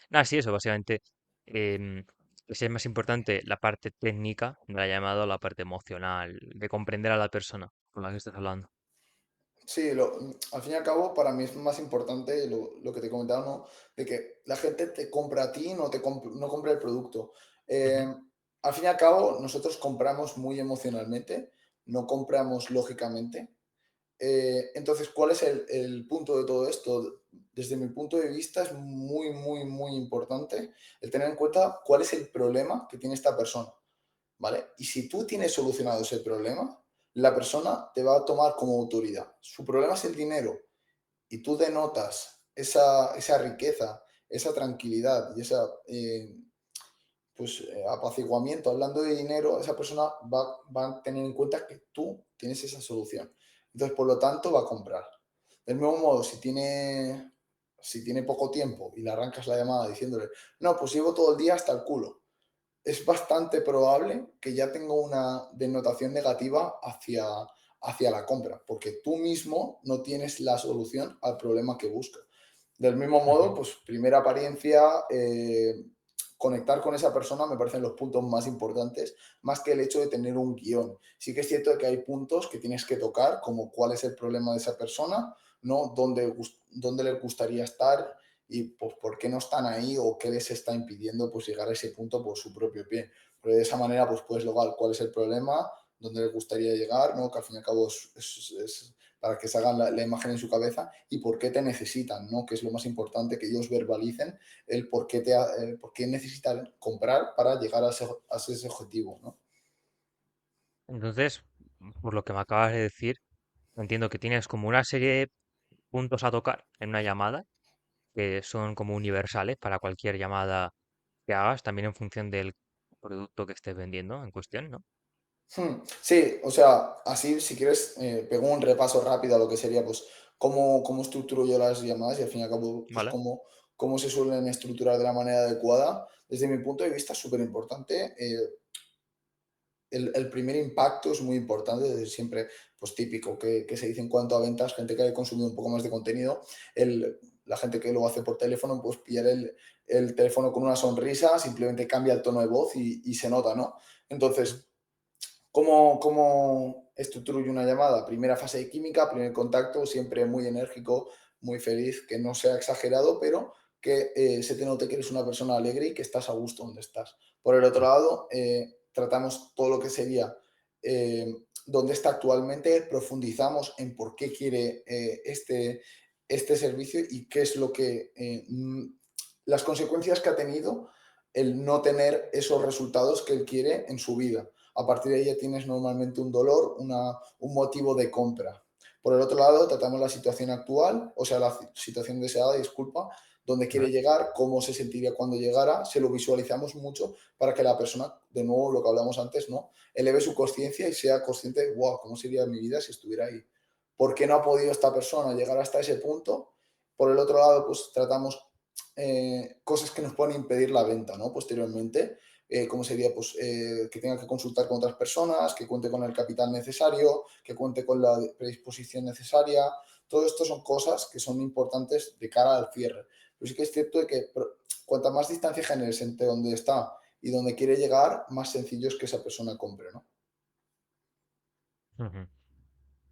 Nada, sí, eso, básicamente. Que si es más importante la parte técnica de la llamada o la parte emocional, de comprender a la persona con la que estás hablando. Sí, al fin y al cabo, para mí es más importante lo que te comentaba, ¿no? De que la gente te compra a ti, no compra el producto. Ujú, Al fin y al cabo, nosotros compramos muy emocionalmente, no compramos lógicamente. Entonces, ¿cuál es el punto de todo esto? Desde mi punto de vista, es muy, muy, muy importante el tener en cuenta cuál es el problema que tiene esta persona. ¿Vale? Y si tú tienes solucionado ese problema, la persona te va a tomar como autoridad. Su problema es el dinero y tú denotas esa riqueza, esa tranquilidad y apaciguamiento hablando de dinero, esa persona va a tener en cuenta que tú tienes esa solución. Entonces, por lo tanto, va a comprar. Del mismo modo, si tiene poco tiempo y le arrancas la llamada diciéndole, no, pues llevo todo el día hasta el culo, es bastante probable que ya tenga una denotación negativa hacia la compra, porque tú mismo no tienes la solución al problema que busca. Del mismo modo, ujú. pues primera apariencia, conectar con esa persona me parecen los puntos más importantes, más que el hecho de tener un guión. Sí que es cierto que hay puntos que tienes que tocar, como cuál es el problema de esa persona, ¿no? Dónde le gustaría estar y pues por qué no están ahí o qué les está impidiendo pues llegar a ese punto por su propio pie. Pero de esa manera pues puedes lograr cuál es el problema, dónde les gustaría llegar, ¿no? Que al fin y al cabo es para que se hagan la imagen en su cabeza y por qué te necesitan, ¿no? Que es lo más importante, que ellos verbalicen el por qué necesitan comprar para llegar a ese objetivo, ¿no? Entonces, por lo que me acabas de decir, entiendo que tienes como una serie de puntos a tocar en una llamada que son como universales para cualquier llamada que hagas, también en función del producto que estés vendiendo en cuestión, ¿no? Sí, o sea, así si quieres, pego un repaso rápido a lo que sería, pues, cómo estructuro yo las llamadas y al fin y al cabo, pues, ¿Vale? cómo se suelen estructurar de la manera adecuada. Desde mi punto de vista, es súper importante. El primer impacto es muy importante, desde siempre, pues típico, que se dice en cuanto a ventas, gente que haya consumido un poco más de contenido, la gente que lo hace por teléfono, pues pillar el teléfono con una sonrisa, simplemente cambia el tono de voz y se nota, ¿no? Ujú, Entonces, ¿cómo estructuro yo una llamada? Primera fase de química, primer contacto, siempre muy enérgico, muy feliz, que no sea exagerado, pero que se te note que eres una persona alegre y que estás a gusto donde estás. Por el otro ujú, lado, tratamos todo lo que sería dónde está actualmente, profundizamos en por qué quiere este servicio y qué es lo que las consecuencias que ha tenido el no tener esos resultados que él quiere en su vida. A partir de ahí ya tienes normalmente un dolor, un motivo de compra. Por el otro lado, tratamos la situación actual, o sea, la situación deseada, disculpa, donde quiere ¿vale? llegar, cómo se sentiría cuando llegara, se lo visualizamos mucho para que la persona, de nuevo, lo que hablamos antes, ¿no? Eleve su conciencia y sea consciente de, wow, ¿cómo sería mi vida si estuviera ahí? ¿Por qué no ha podido esta persona llegar hasta ese punto? Por el otro lado, pues tratamos cosas que nos pueden impedir la venta, ¿no? Posteriormente, como sería pues, que tenga que consultar con otras personas, que cuente con el capital necesario, que cuente con la predisposición necesaria. Todo esto son cosas que son importantes de cara al cierre. Pero sí que es cierto de que cuanta más distancia generes entre donde está y donde quiere llegar, más sencillo es que esa persona compre, ¿no? Ujú.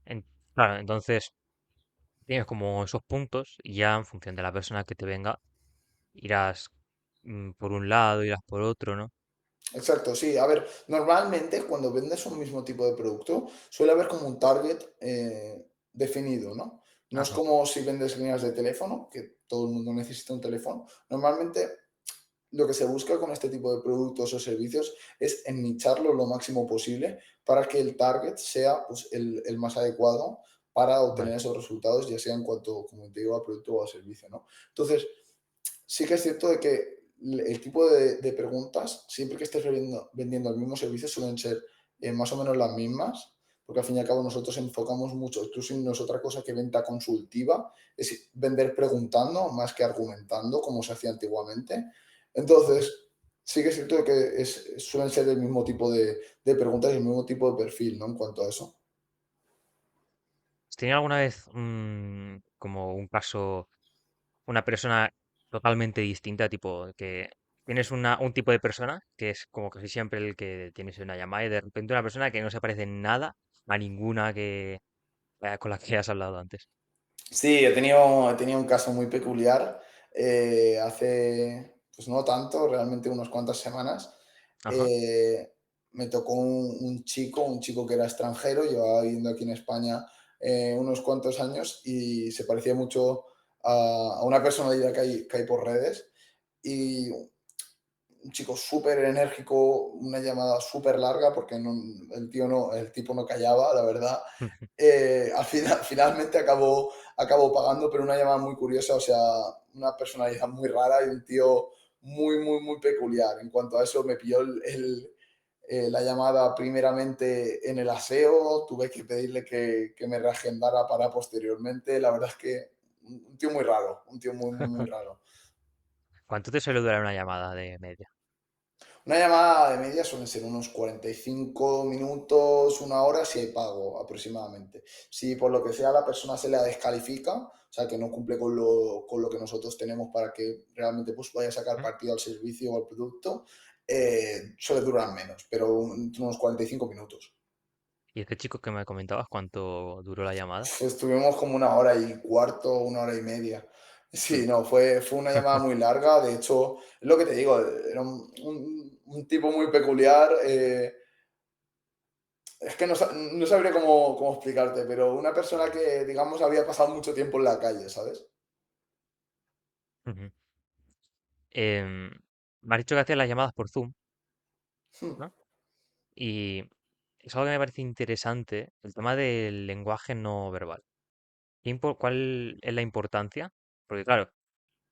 En- claro, entonces tienes como esos puntos y ya en función de la persona que te venga, irás por un lado, irás por otro, ¿no? Exacto, sí. A ver, normalmente cuando vendes un mismo tipo de producto, suele haber como un target definido, ¿no? No es Ajá. como si vendes líneas de teléfono, que todo el mundo necesita un teléfono. Normalmente lo que se busca con este tipo de productos o servicios es ennicharlo lo máximo posible para que el target sea pues, el más adecuado para obtener Vale. esos resultados, ya sea en cuanto, como te digo, a producto o a servicio, ¿no? Entonces, sí que es cierto de que el tipo de preguntas, siempre que estés vendiendo el mismo servicio, suelen ser más o menos las mismas, porque al fin y al cabo nosotros enfocamos mucho, incluso no es otra cosa que venta consultiva, es vender preguntando más que argumentando, como se hacía antiguamente. Ujú. Entonces, sí que es cierto de que suelen ser el mismo tipo de preguntas y el mismo tipo de perfil, ¿no? En cuanto a eso. ¿Has tenido alguna vez como un caso, una persona totalmente distinta, tipo que tienes un tipo de persona que es como casi siempre el que tienes en una llamada y de repente una persona que no se parece en nada a ninguna con la que has hablado antes. Sí, he tenido un caso muy peculiar. Hace, pues no tanto, realmente unas cuantas semanas, Ajá. eh, me tocó un chico que era extranjero, llevaba viviendo aquí en España unos cuantos años y se parecía mucho a una personalidad que hay por redes. Y un chico súper enérgico, una llamada súper larga porque el tipo no callaba, la verdad. Finalmente acabó pagando, pero una llamada muy curiosa, o sea, una personalidad muy rara y un tío muy peculiar. En cuanto a eso, me pilló la llamada primeramente en el aseo, tuve que pedirle que me reagendara para posteriormente. La verdad es que un tío muy raro, un tío muy raro. ¿Cuánto te suele durar una llamada de media? Una llamada de media suelen ser unos 45 minutos, una hora si hay pago aproximadamente. Si por lo que sea la persona se la descalifica, o sea, que no cumple con lo que nosotros tenemos para que realmente pues, vaya a sacar ¿Mm? partido al servicio o al producto, suele durar menos, pero entre unos 45 minutos. ¿Y este chico que me comentabas, cuánto duró la llamada? Estuvimos como una hora y cuarto, una hora y media. Mm. Sí, no, fue una llamada muy larga. De hecho, es lo que te digo, era un tipo muy peculiar. Es que no sabría cómo explicarte, pero una persona que, digamos, había pasado mucho tiempo en la calle, ¿sabes? Ujú. Em, Me has dicho que hacías las llamadas por Zoom, Hmm. ¿no? Y es algo que me parece interesante, el tema del lenguaje no verbal. ¿Cuál es la importancia? Porque claro,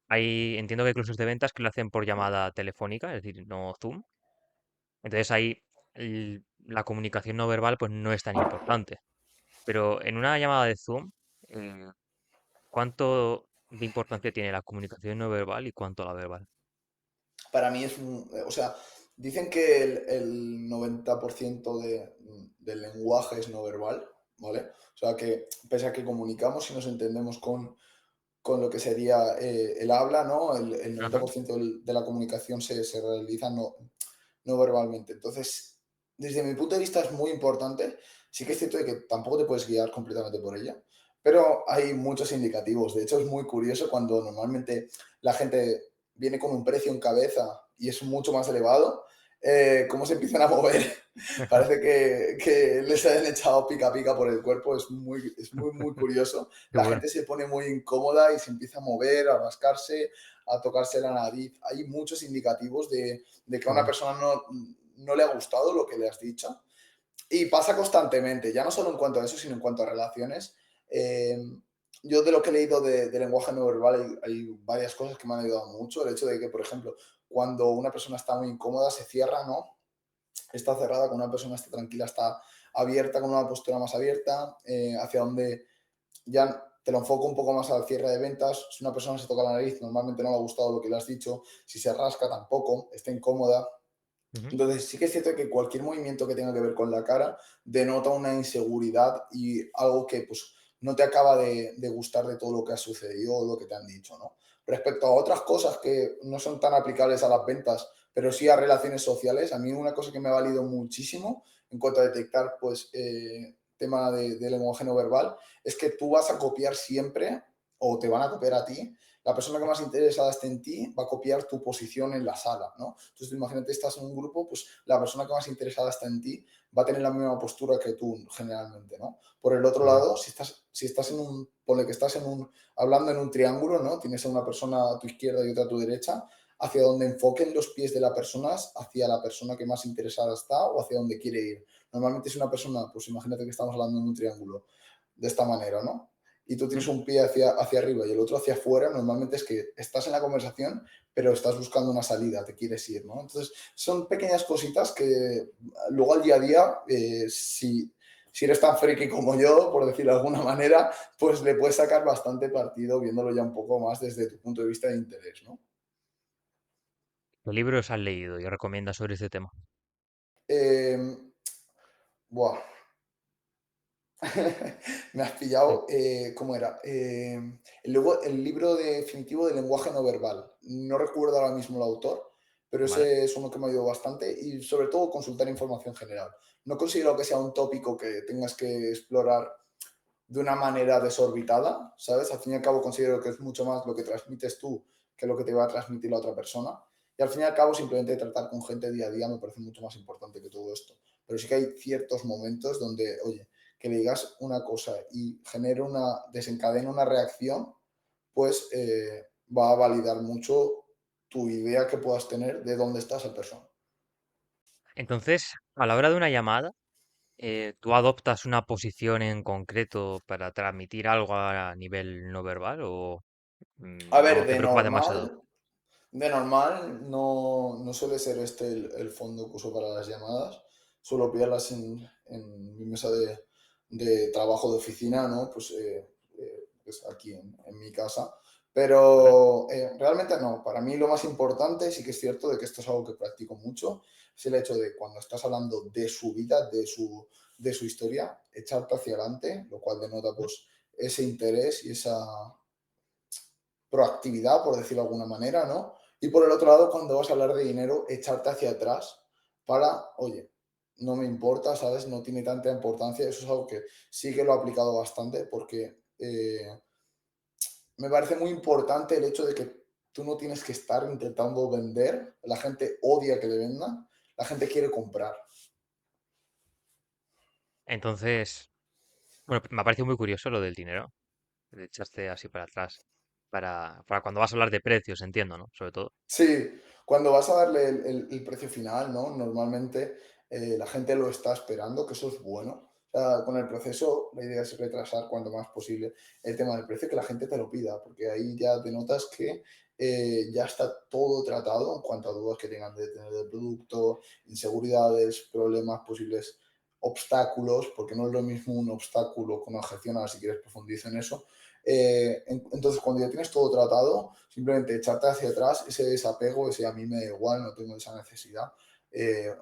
entiendo que hay clubes de ventas que lo hacen por llamada telefónica, es decir, no Zoom. Entonces ahí la comunicación no verbal pues no es tan importante. Pero en una llamada de Zoom, eh, ¿cuánto de importancia tiene la comunicación no verbal y cuánto la verbal? Para mí o sea, dicen que el 90% del lenguaje es no verbal, ¿vale? O sea, que pese a que comunicamos y nos entendemos con lo que sería el habla, ¿no? El Ajá. 90% de la comunicación se realiza no verbalmente. Entonces, desde mi punto de vista es muy importante. Sí que es cierto de que tampoco te puedes guiar completamente por ella, pero hay muchos indicativos. De hecho, es muy curioso cuando normalmente la gente viene con un precio en cabeza y es mucho más elevado, cómo se empiezan a mover. Parece que les hayan echado pica pica por el cuerpo. Muy curioso. Qué La bueno. gente se pone muy incómoda y se empieza a mover, a rascarse, a tocarse la nariz. Hay muchos indicativos de que Qué a una bueno. persona no le ha gustado lo que le has dicho. Y pasa constantemente, ya no solo en cuanto a eso, sino en cuanto a relaciones. Eh, yo de lo que he leído de lenguaje no verbal hay varias cosas que me han ayudado mucho. El hecho de que, por ejemplo, cuando una persona está muy incómoda, se cierra, ¿no? Está cerrada, cuando una persona está tranquila, está abierta, con una postura más abierta, hacia donde ya te lo enfoco un poco más al cierre de ventas. Si una persona se toca la nariz, normalmente no le ha gustado lo que le has dicho. Si se rasca, tampoco, está incómoda. Ujú. Entonces, sí que es cierto que cualquier movimiento que tenga que ver con la cara denota una inseguridad y algo que pues, no te acaba de gustar de todo lo que ha sucedido o lo que te han dicho, ¿no? Respecto a otras cosas que no son tan aplicables a las ventas, pero sí a relaciones sociales, a mí una cosa que me ha valido muchísimo en cuanto a detectar pues, tema de lenguaje no verbal es que tú vas a copiar siempre o te van a copiar a ti. La persona que más interesada esté en ti va a copiar tu posición en la sala, ¿no? Entonces, tú imagínate, estás en un grupo, pues la persona que más interesada está en ti va a tener la misma postura que tú generalmente, ¿no? Por el otro Qué bueno. lado, si estás ponle que estás hablando en un triángulo, ¿no? Tienes a una persona a tu izquierda y otra a tu derecha, hacia donde enfoquen los pies de la persona, hacia la persona que más interesada está o hacia donde quiere ir. Normalmente es una persona, pues imagínate que estamos hablando en un triángulo de esta manera, ¿no? Y tú tienes Mm. un pie hacia arriba y el otro hacia afuera, normalmente es que estás en la conversación, pero estás buscando una salida, te quieres ir, ¿no? Entonces, son pequeñas cositas que luego al día a día, si eres tan friki como yo, por decirlo de alguna manera, pues le puedes sacar bastante partido viéndolo ya un poco más desde tu punto de vista de interés, ¿no? ¿Qué libros has leído y recomiendas sobre este tema? Eh, buah, Me has Mm. pillado, ¿cómo era? El libro definitivo de lenguaje no verbal. No recuerdo ahora mismo el autor, pero ¿Vale? ese es uno que me ayudó bastante y sobre todo consultar información general. No considero que sea un tópico que tengas que explorar de una manera desorbitada, ¿sabes? Al fin y al cabo considero que es mucho más lo que transmites tú que lo que te va a transmitir la otra persona. Y al fin y al cabo simplemente tratar con gente día a día me parece mucho más importante que todo esto. Pero sí que hay ciertos momentos donde, oye, que le digas una cosa y desencadena una reacción, pues va a validar mucho tu idea que puedas tener de dónde está esa persona. Entonces, a la hora de una llamada, ¿tú adoptas una posición en concreto para transmitir algo a nivel no verbal o A ver, no te preocupa demasiado? de normal no suele ser este el fondo que uso para las llamadas. Suelo pillarlas en mi mesa de trabajo de oficina, ¿no? Pues aquí en mi casa. ¿Vale? Pero realmente no. Para mí lo más importante, sí que es cierto de que esto es algo que practico mucho, es el hecho de cuando estás hablando de su vida, de su historia, echarte hacia adelante, lo cual denota ¿Mm? pues ese interés y esa proactividad, por decirlo de alguna manera, ¿no? Y por el otro lado, cuando vas a hablar de dinero, echarte hacia atrás para, oye, no me importa, ¿sabes? No tiene tanta importancia. Eso es algo que sí que lo he aplicado bastante porque me parece muy importante el hecho de que tú no tienes que estar intentando vender. La gente odia que le vendan, la gente quiere comprar. Entonces, bueno, me ha parecido muy curioso lo del dinero, de echarte así para atrás, para cuando vas a hablar de precios, entiendo, ¿no? Sobre todo. Sí, cuando vas a darle el precio final, ¿no? Normalmente la gente lo está esperando, que eso es bueno. O sea, con el proceso, la idea es retrasar cuanto más posible el tema del precio, que la gente te lo pida, porque ahí ya denotas que ya está todo tratado en cuanto a dudas que tengan de tener del producto, inseguridades, problemas, posibles obstáculos, porque no es lo mismo un obstáculo con una objeción, ahora si quieres profundizo en eso. Entonces, cuando ya tienes todo tratado, simplemente echarte hacia atrás, ese desapego, ese a mí me da igual, no tengo esa necesidad,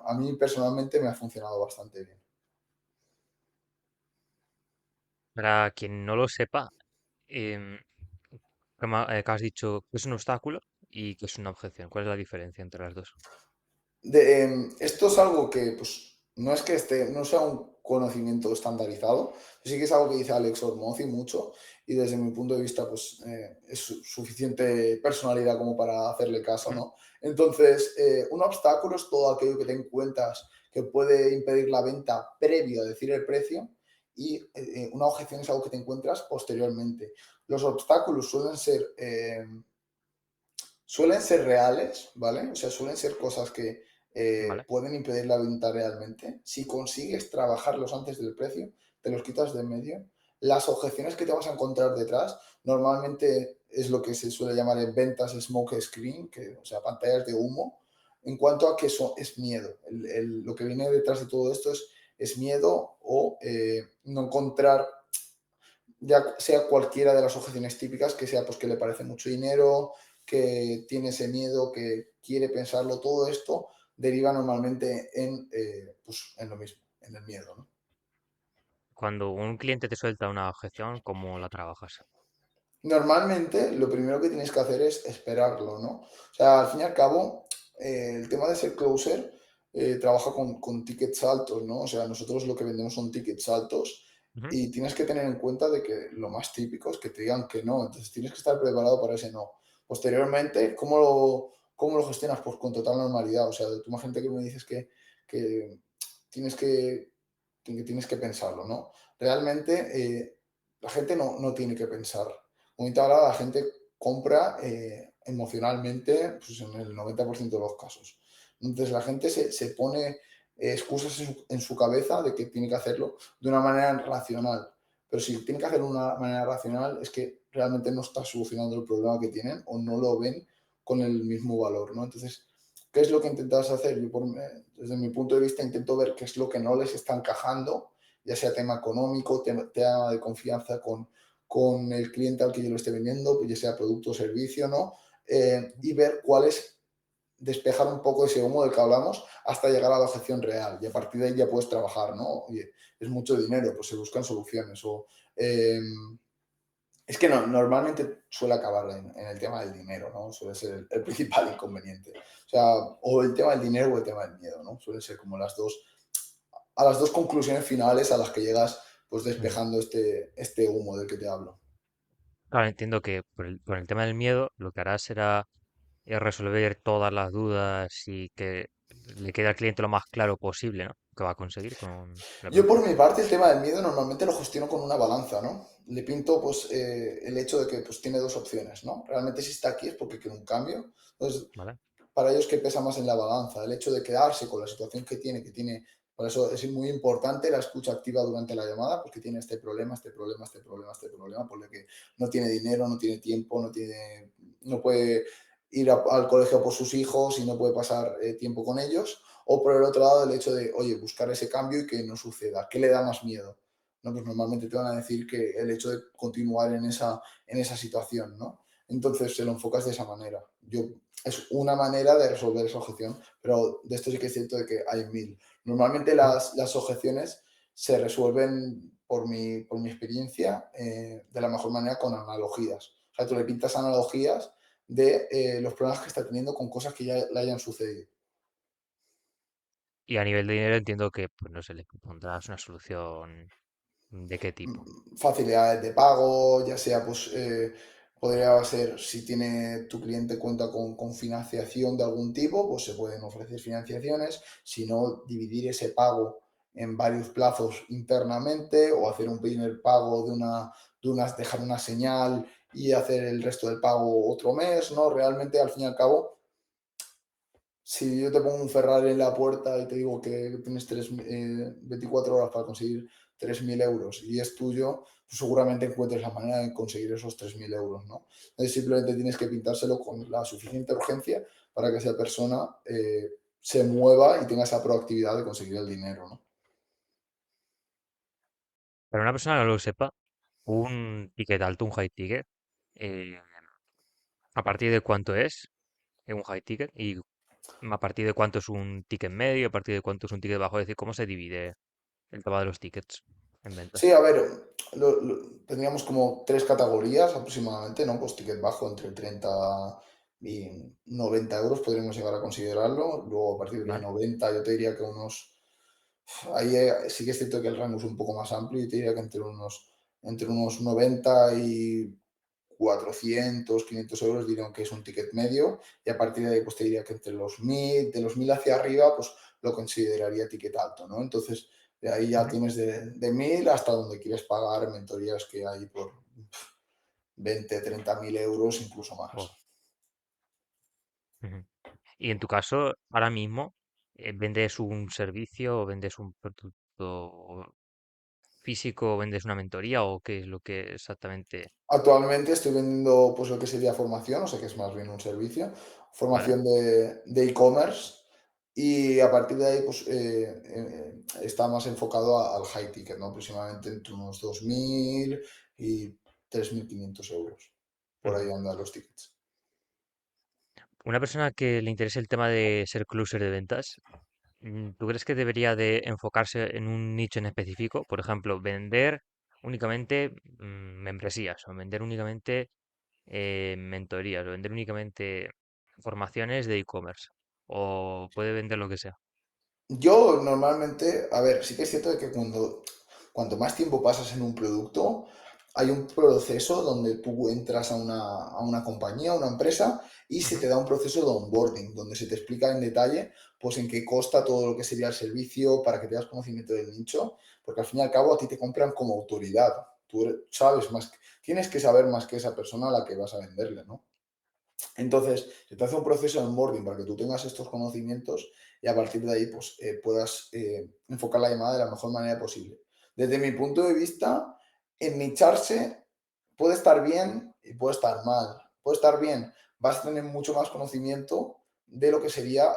a mí personalmente me ha funcionado bastante bien. Para quien no lo sepa, em, que has dicho que es un obstáculo y que es una objeción. ¿Cuál es la diferencia entre las dos? Esto es algo que, pues, no es que no sea un conocimiento estandarizado, sí que es algo que dice Alex Hormozzi mucho y desde mi punto de vista, pues, es suficiente personalidad como para hacerle caso, ¿Mm? ¿no? Entonces, un obstáculo es todo aquello que te encuentras que puede impedir la venta previo a decir el precio y una objeción es algo que te encuentras posteriormente. Los obstáculos suelen ser reales, ¿vale? O sea, suelen ser cosas que ¿Vale? pueden impedir la venta realmente. Si consigues trabajarlos antes del precio, te los quitas de en medio. Las objeciones que te vas a encontrar detrás normalmente es lo que se suele llamar en ventas smoke screen, o sea, pantallas de humo, en cuanto a que eso es miedo. Lo que viene detrás de todo esto es miedo o no encontrar ya sea cualquiera de las objeciones típicas, que sea pues que le parece mucho dinero, que tiene ese miedo, que quiere pensarlo, todo esto deriva normalmente pues, en lo mismo, en el miedo, ¿no? Cuando un cliente te suelta una objeción, ¿cómo la trabajas? Normalmente lo primero que tienes que hacer es esperarlo, ¿no? O sea, al fin y al cabo, el tema de ser closer trabaja con tickets altos, ¿no? O sea, nosotros lo que vendemos son tickets altos Ujú. y tienes que tener en cuenta de que lo más típico es que te digan que no, entonces tienes que estar preparado para ese no. Posteriormente, cómo lo gestionas? Pues con total normalidad, o sea, tú imagínate que me dices que tienes que tienes que pensarlo, ¿no? Realmente la gente no tiene que pensar. Como te hablaba, la gente compra emocionalmente pues, en el 90% de los casos. Entonces la gente se pone excusas en su cabeza de que tiene que hacerlo de una manera racional. Pero si tiene que hacerlo de una manera racional es que realmente no está solucionando el problema que tienen o no lo ven con el mismo valor, ¿no? Entonces, ¿qué es lo que intentas hacer? Desde mi punto de vista intento ver qué es lo que no les está encajando, ya sea tema económico, tema de confianza con el cliente al que yo lo esté vendiendo, pues ya sea producto o servicio, ¿no? Y ver cuál es, despejar un poco ese humo del que hablamos hasta llegar a la objeción real. Y a partir de ahí ya puedes trabajar, ¿no? Oye, es mucho dinero, pues se buscan soluciones. Es que no, normalmente suele acabar en el tema del dinero, ¿no? Suele ser el principal inconveniente. O sea, o el tema del dinero o el tema del miedo, ¿no? Suelen ser como a las dos conclusiones finales a las que llegas pues Ujú. despejando este humo del que te hablo. Claro, entiendo que por el tema del miedo, lo que harás será resolver todas las dudas y que le quede al cliente lo más claro posible, ¿no? Que va a conseguir con el Yo por producto. mi parte el tema del miedo normalmente lo gestiono con una balanza, ¿no? Le pinto pues el hecho de que pues tiene dos opciones, ¿no? Realmente si está aquí es porque quiere un cambio. Entonces, ¿Vale? para ellos, ¿qué pesa más en la balanza? El hecho de quedarse con la situación que tiene. Por eso es muy importante la escucha activa durante la llamada, porque tiene este problema, este problema, este problema, este problema, por el que no tiene dinero, no tiene tiempo, no puede ir al colegio por sus hijos y no puede pasar tiempo con ellos. O por el otro lado, el hecho de, oye, buscar ese cambio y que no suceda. ¿Qué le da más miedo? ¿No? Pues normalmente te van a decir que el hecho de continuar en esa situación, ¿no? Entonces se lo enfocas de esa manera. Es una manera de resolver esa objeción, pero de esto sí que es cierto de que hay mil. Normalmente Ujú. las objeciones se resuelven, por mi experiencia, de la mejor manera con analogías. O sea, tú le pintas analogías de los problemas que está teniendo con cosas que ya le hayan sucedido. Y a nivel de dinero entiendo que, pues no sé, le pondrás una solución de qué tipo. Facilidades de pago, ya sea, pues, podría ser, si tiene tu cliente cuenta con financiación de algún tipo, pues se pueden ofrecer financiaciones, si no, dividir ese pago en varios plazos internamente o hacer un primer pago dejar una señal y hacer el resto del pago otro mes, ¿no? Realmente, al fin y al cabo, si yo te pongo un Ferrari en la puerta y te digo que tienes 24 horas para conseguir 3.000 euros y es tuyo, pues seguramente encuentres la manera de conseguir esos 3.000 euros, ¿no? Entonces simplemente tienes que pintárselo con la suficiente urgencia para que esa persona se mueva y tenga esa proactividad de conseguir el dinero, ¿no? Para una persona que no lo sepa, un ticket alto, un high ticket, eh, ¿a partir de cuánto es un high ticket? Y a partir de cuánto es un ticket medio, a partir de cuánto es un ticket bajo, es decir, ¿cómo se divide el tema de los tickets en Sí, ventas? a ver, tendríamos como tres categorías aproximadamente, ¿no? Pues ticket bajo entre 30 y 90 euros podríamos llegar a considerarlo. Luego a partir de ¿Vale? 90 yo te diría que ahí sí que es cierto que el rango es un poco más amplio y te diría que entre unos 90 y 400, 500 euros diría que es un ticket medio y a partir de ahí pues te diría que de los 1000 hacia arriba pues lo consideraría ticket alto, ¿no? Entonces de ahí ya Ujú. tienes de 1000 hasta donde quieres pagar mentorías que hay por 20, 30 mil euros, incluso Oh, más. ujú. Y en tu caso, ahora mismo, ¿vendes un servicio o vendes un producto físico o vendes una mentoría o qué es lo que exactamente? Actualmente estoy vendiendo pues lo que sería formación, o sea que es más bien un servicio, ¿Vale? formación de e-commerce y a partir de ahí pues está más enfocado al high ticket, ¿no? Aproximadamente entre unos 2.000 y 3.500 euros. Por Ujú. ahí andan los tickets. Una persona que le interese el tema de ser closer de ventas, ¿tú crees que debería de enfocarse en un nicho en específico? Por ejemplo, vender únicamente membresías o vender únicamente mentorías o vender únicamente formaciones de e-commerce o puede vender lo que sea. Yo normalmente, a ver, sí que es cierto de que cuanto más tiempo pasas en un producto, hay un proceso donde tú entras a una compañía, a una empresa, y se te Ujú. da un proceso de onboarding, donde se te explica en detalle, pues en qué consta todo lo que sería el servicio, para que tengas conocimiento del nicho, porque al fin y al cabo a ti te compran como autoridad. Tú sabes más, tienes que saber más que esa persona a la que vas a venderle, ¿no? Entonces, se te hace un proceso de onboarding para que tú tengas estos conocimientos y a partir de ahí pues, puedas enfocar la llamada de la mejor manera posible. Desde mi punto de vista, en nicharse puede estar bien y puede estar mal. Puede estar bien, vas a tener mucho más conocimiento de lo que sería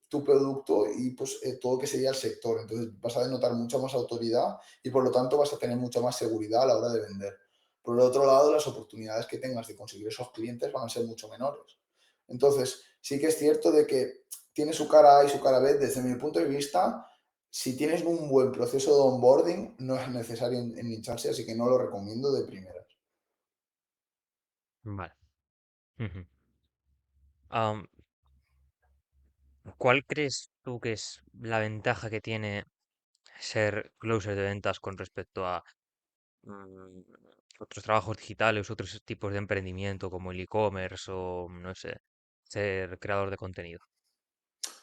tu producto y pues todo lo que sería el sector. Entonces vas a denotar mucha más autoridad y por lo tanto vas a tener mucha más seguridad a la hora de vender. Por el otro lado, las oportunidades que tengas de conseguir esos clientes van a ser mucho menores. Entonces, sí que es cierto de que tiene su cara A y su cara B. Desde mi punto de vista, si tienes un buen proceso de onboarding, no es necesario ennicharse, así que no lo recomiendo de primeras. Vale. Ujú. Am, ¿Cuál crees tú que es la ventaja que tiene? ser closer de ventas con respecto a mm, otros trabajos digitales, otros tipos de emprendimiento como el e-commerce o, no sé, ser creador de contenido?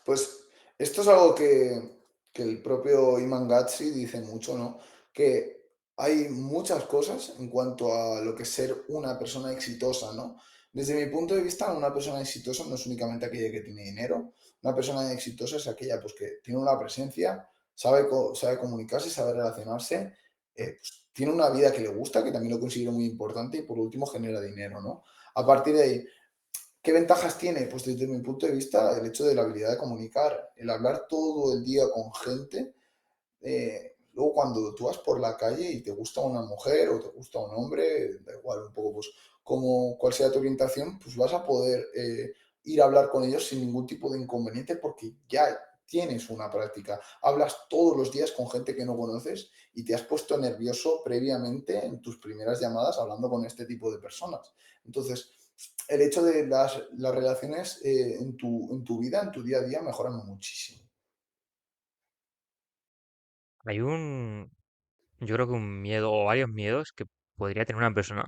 Pues esto es algo que el propio Iman Gatsi dice mucho, ¿no? Que hay muchas cosas en cuanto a lo que es ser una persona exitosa, ¿no? Desde mi punto de vista, una persona exitosa no es únicamente aquella que tiene dinero. Una persona exitosa es aquella pues, que tiene una presencia, sabe comunicarse, sabe relacionarse, pues, tiene una vida que le gusta, que también lo considero muy importante, y por último genera dinero, ¿no? A partir de ahí, ¿qué ventajas tiene? Pues desde mi punto de vista, el hecho de la habilidad de comunicar, el hablar todo el día con gente. Luego cuando tú vas por la calle y te gusta una mujer o te gusta un hombre, da igual un poco pues como cuál sea tu orientación, pues vas a poder ir a hablar con ellos sin ningún tipo de inconveniente porque ya tienes una práctica. Hablas todos los días con gente que no conoces y te has puesto nervioso previamente en tus primeras llamadas hablando con este tipo de personas. Entonces, el hecho de las relaciones en tu vida, en tu día a día, mejoran muchísimo. Hay yo creo que un miedo o varios miedos que podría tener una persona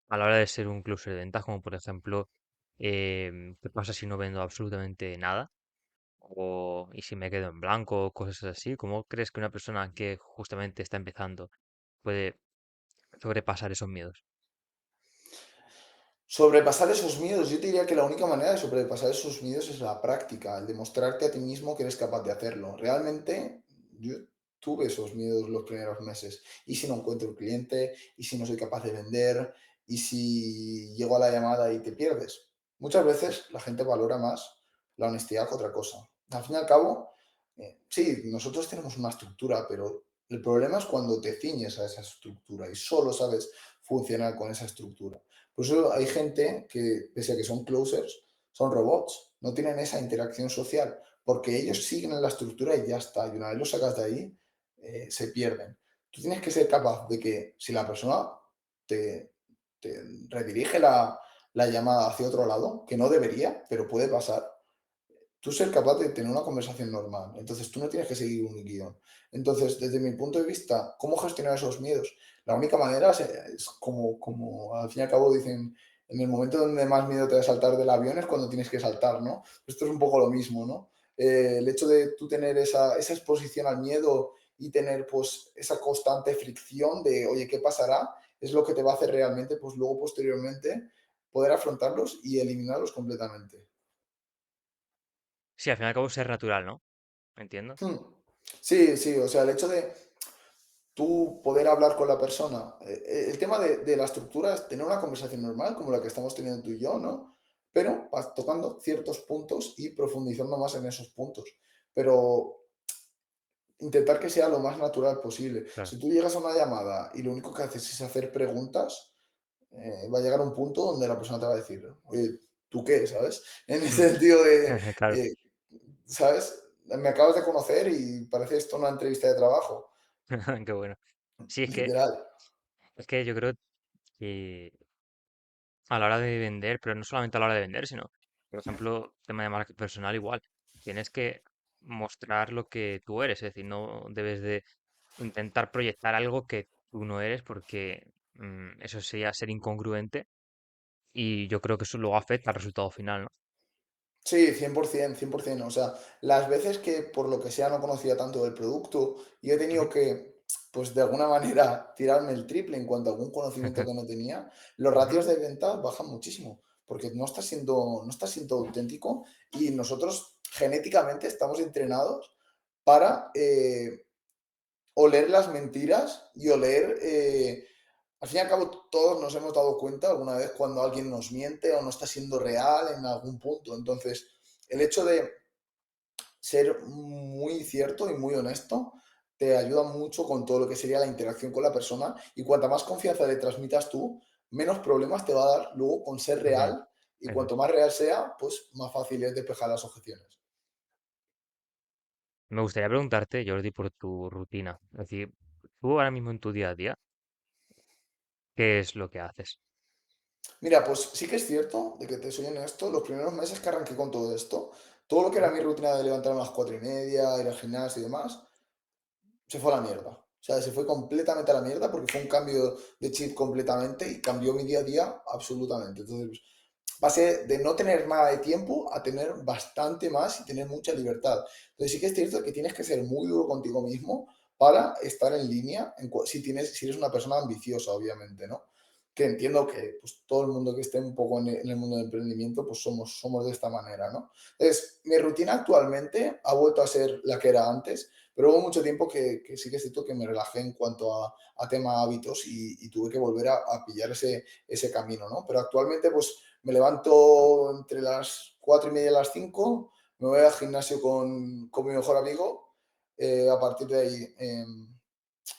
a la hora de ser un closer de ventas, como por ejemplo, ¿qué pasa si no vendo absolutamente nada? O, ¿y si me quedo en blanco? O cosas así. ¿Cómo crees que una persona que justamente está empezando puede sobrepasar esos miedos? Sobrepasar esos miedos, yo te diría que la única manera de sobrepasar esos miedos es la práctica, el demostrarte a ti mismo que eres capaz de hacerlo. Realmente, yo tuve esos miedos los primeros meses. ¿Y si no encuentro el cliente? ¿Y si no soy capaz de vender? ¿Y si llego a la llamada y te pierdes? Muchas veces la gente valora más la honestidad que otra cosa. Al fin y al cabo, sí, nosotros tenemos una estructura, pero el problema es cuando te ciñes a esa estructura y solo sabes funcionar con esa estructura. Por eso hay gente que, pese a que son closers, son robots, no tienen esa interacción social, porque ellos siguen en la estructura y ya está. Y una vez lo sacas de ahí, se pierden. Tú tienes que ser capaz de que si la persona te, te redirige la llamada hacia otro lado, que no debería, pero puede pasar, tú ser capaz de tener una conversación normal. Entonces, tú no tienes que seguir un guión. Entonces, desde mi punto de vista, ¿cómo gestionar esos miedos? La única manera es como al fin y al cabo dicen, en el momento donde más miedo te da saltar del avión es cuando tienes que saltar, ¿no? Esto es un poco lo mismo, ¿no? El hecho de tú tener esa exposición al miedo y tener pues esa constante fricción de, oye, ¿qué pasará? Es lo que te va a hacer realmente, pues luego posteriormente poder afrontarlos y eliminarlos completamente. Sí, al fin y al cabo ser natural, ¿no? Entiendo. Hmm. Sí, sí, o sea, el hecho de tú poder hablar con la persona, el tema de la estructura es tener una conversación normal, como la que estamos teniendo tú y yo, ¿no? Pero vas tocando ciertos puntos y profundizando más en esos puntos. Pero intentar que sea lo más natural posible. Claro. Si tú llegas a una llamada y lo único que haces es hacer preguntas, va a llegar un punto donde la persona te va a decir, oye, ¿tú qué? ¿Sabes? En el Mm. sentido de, Claro, eh, ¿sabes? Me acabas de conocer y parece esto una entrevista de trabajo. qué bueno. Sí, Literal. es que yo creo que a la hora de vender, pero no solamente a la hora de vender, sino, por ejemplo, tema de marca personal igual. Tienes que mostrar lo que tú eres, es decir, no debes de intentar proyectar algo que tú no eres porque eso sería ser incongruente y yo creo que eso luego afecta al resultado final, ¿no? Sí, 100%, 100%. O sea, las veces que por lo que sea no conocía tanto del producto y he tenido Ujú. que, pues de alguna manera, tirarme el triple en cuanto a algún conocimiento que no tenía, los ratios Ujú. de venta bajan muchísimo porque no estás siendo auténtico y nosotros genéticamente estamos entrenados para oler las mentiras y oler al fin y al cabo, todos nos hemos dado cuenta alguna vez cuando alguien nos miente o no está siendo real en algún punto. Entonces, el hecho de ser muy cierto y muy honesto te ayuda mucho con todo lo que sería la interacción con la persona y cuanta más confianza le transmitas tú, menos problemas te va a dar luego con ser Ujú. real y Eso cuanto es. más real sea, pues más fácil es despejar las objeciones. Me gustaría preguntarte, Jordi, por tu rutina. Es decir, tú ahora mismo en tu día a día, ¿qué es lo que haces? Mira, pues sí que es cierto, de que te soy honesto, los primeros meses que arranqué con todo esto, todo lo que era Ujú. mi rutina de levantarme a las 4:30, ir al gimnasio y demás, se fue a la mierda. O sea, se fue completamente a la mierda porque fue un cambio de chip completamente y cambió mi día a día absolutamente. Entonces, pues, pasé de no tener nada de tiempo a tener bastante más y tener mucha libertad. Entonces sí que es cierto que tienes que ser muy duro contigo mismo para estar en línea, si eres una persona ambiciosa, obviamente, ¿no? Que entiendo que pues, todo el mundo que esté un poco en el mundo del emprendimiento, pues somos de esta manera, ¿no? Entonces, mi rutina actualmente ha vuelto a ser la que era antes, pero hubo mucho tiempo que sí que es cierto que me relajé en cuanto a tema hábitos y tuve que volver a pillar ese camino, ¿no? Pero actualmente, pues me levanto entre las 4:30 y las 5, me voy al gimnasio con mi mejor amigo, a partir de ahí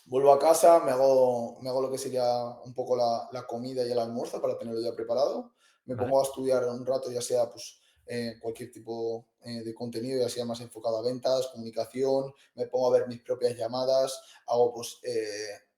vuelvo a casa, me hago lo que sería un poco la comida y el almuerzo para tenerlo ya preparado, me ¿vale? pongo a estudiar un rato, ya sea pues, cualquier tipo de contenido, ya sea más enfocado a ventas, comunicación, me pongo a ver mis propias llamadas, hago pues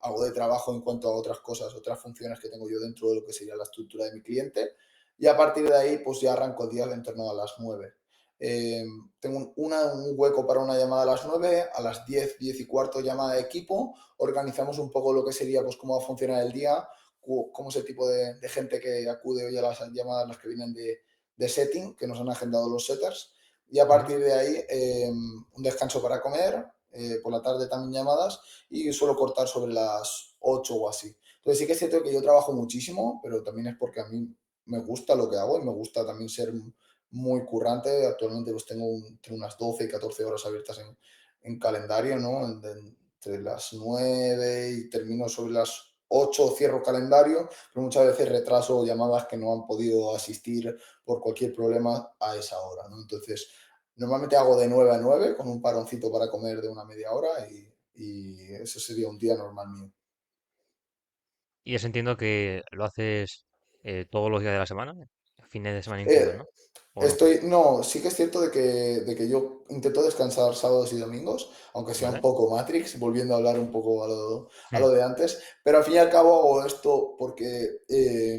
algo de trabajo en cuanto a otras cosas, otras funciones que tengo yo dentro de lo que sería la estructura de mi cliente y a partir de ahí pues ya arranco el día en torno a las 9. Eh, tengo un hueco para una llamada a las 9, a las 10, 10 y cuarto llamada de equipo, organizamos un poco lo que sería pues cómo va a funcionar el día, cómo es el tipo de gente que acude hoy a las llamadas, las que vienen de setting, que nos han agendado los setters, y a Ujú. partir de ahí un descanso para comer, por la tarde también llamadas, y suelo cortar sobre las 8 o así. Entonces sí que es cierto que yo trabajo muchísimo, pero también es porque a mí me gusta lo que hago y me gusta también ser muy currante. Actualmente pues tengo entre unas 12 y 14 horas abiertas en calendario, ¿no? Entre las 9 y termino sobre las 8 cierro calendario, pero muchas veces retraso llamadas que no han podido asistir por cualquier problema a esa hora, ¿no? Entonces, normalmente hago de 9 a 9 con un paroncito para comer de una media hora y eso sería un día normal mío. Y eso entiendo que lo haces todos los días de la semana, fines de semana incluidos, Eh, ¿no? ¿O no? no, sí que es cierto de que yo intento descansar sábados y domingos, aunque sea un ¿Vale? poco Matrix, volviendo a hablar un poco a Mm. lo de antes, pero al fin y al cabo hago esto porque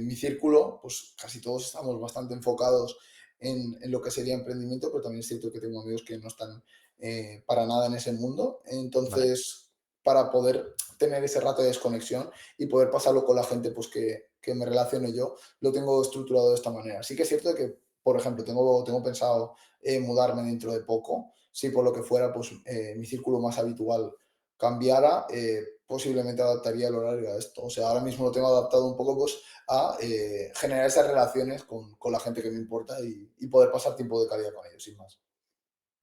mi círculo, pues casi todos estamos bastante enfocados en lo que sería emprendimiento, pero también es cierto que tengo amigos que no están para nada en ese mundo, ¿Vale? entonces para poder tener ese rato de desconexión y poder pasarlo con la gente pues que me relaciono yo, lo tengo estructurado de esta manera. Sí que es cierto que, por ejemplo, tengo pensado mudarme dentro de poco. Si por lo que fuera, pues mi círculo más habitual cambiara, posiblemente adaptaría el horario a esto. O sea, ahora mismo lo tengo adaptado un poco pues, a generar esas relaciones con la gente que me importa y poder pasar tiempo de calidad con ellos, sin más.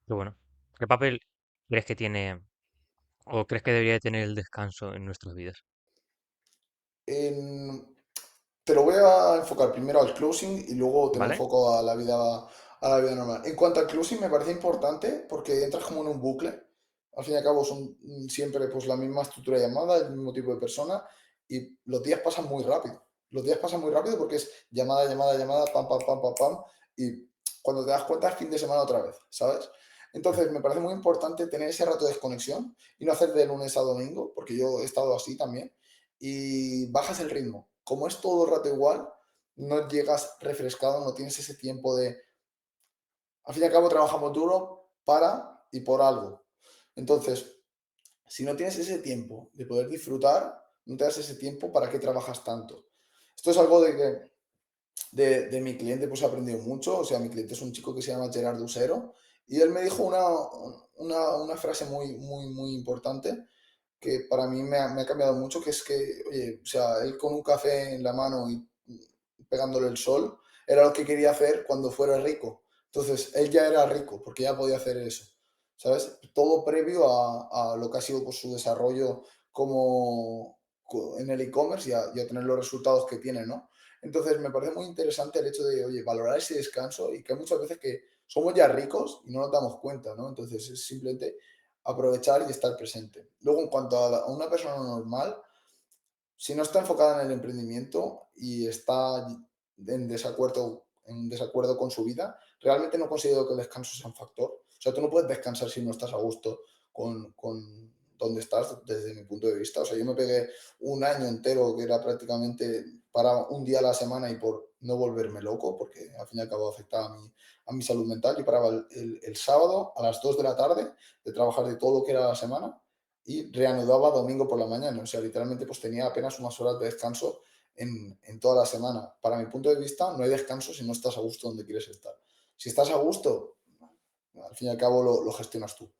Qué bueno. ¿Qué papel crees que tiene o crees que debería de tener el descanso en nuestras vidas? En, Te lo voy a enfocar primero al closing y luego te lo ¿Vale? enfoco a la vida normal. En cuanto al closing, me parece importante porque entras como en un bucle. Al fin y al cabo son siempre pues, la misma estructura de llamada, el mismo tipo de persona y los días pasan muy rápido. Los días pasan muy rápido porque es llamada, llamada, llamada, pam, pam, pam, pam, pam. Y cuando te das cuenta es fin de semana otra vez, ¿sabes? Mm. Entonces me parece muy importante tener ese rato de desconexión y no hacer de lunes a domingo, porque yo he estado así también y bajas el ritmo. Como es todo el rato igual, no llegas refrescado, no tienes ese tiempo de... Al fin y al cabo trabajamos duro para y por algo. Entonces, si no tienes ese tiempo de poder disfrutar, no te das ese tiempo, ¿para qué trabajas tanto? Esto es algo de que de mi cliente pues he aprendido mucho. O sea, mi cliente es un chico que se llama Gerardo Usero y él me dijo una frase muy, muy, muy importante que para mí me ha cambiado mucho, que es que, oye, o sea, él con un café en la mano y pegándole el sol, era lo que quería hacer cuando fuera rico. Entonces, él ya era rico, porque ya podía hacer eso, ¿sabes? Todo previo a lo que ha sido pues, su desarrollo en el e-commerce y a tener los resultados que tiene, ¿no? Entonces, me parece muy interesante el hecho de, oye, valorar ese descanso y que hay muchas veces que somos ya ricos y no nos damos cuenta, ¿no? Entonces, es simplemente aprovechar y estar presente. Luego, en cuanto a una persona normal, si no está enfocada en el emprendimiento y está en desacuerdo con su vida, realmente no considero que el descanso sea un factor. O sea, tú no puedes descansar si no estás a gusto con donde estás, desde mi punto de vista. O sea, yo me pegué un año entero que era prácticamente para un día a la semana y por no volverme loco, porque al fin y al cabo afectaba a mi salud mental. Yo paraba el sábado a las 2 de la tarde de trabajar de todo lo que era la semana y reanudaba domingo por la mañana. O sea, literalmente pues tenía apenas unas horas de descanso en toda la semana. Para mi punto de vista, no hay descanso si no estás a gusto donde quieres estar. Si estás a gusto, al fin y al cabo lo gestionas tú.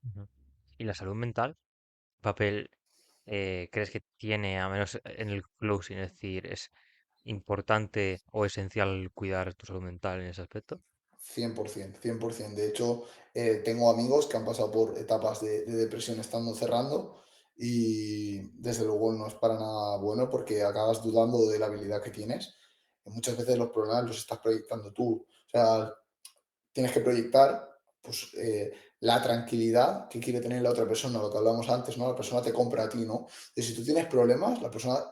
Ujú. ¿Y la salud mental? ¿Qué papel crees que tiene, a menos en el closing? Es decir, ¿es importante o esencial cuidar tu salud mental en ese aspecto? 100%, 100%. De hecho, tengo amigos que han pasado por etapas de depresión estando cerrando y desde luego no es para nada bueno porque acabas dudando de la habilidad que tienes. Y muchas veces los problemas los estás proyectando tú. O sea, tienes que proyectar pues, la tranquilidad que quiere tener la otra persona, lo que hablamos antes, ¿no? La persona te compra a ti, ¿no? Y si tú tienes problemas, la persona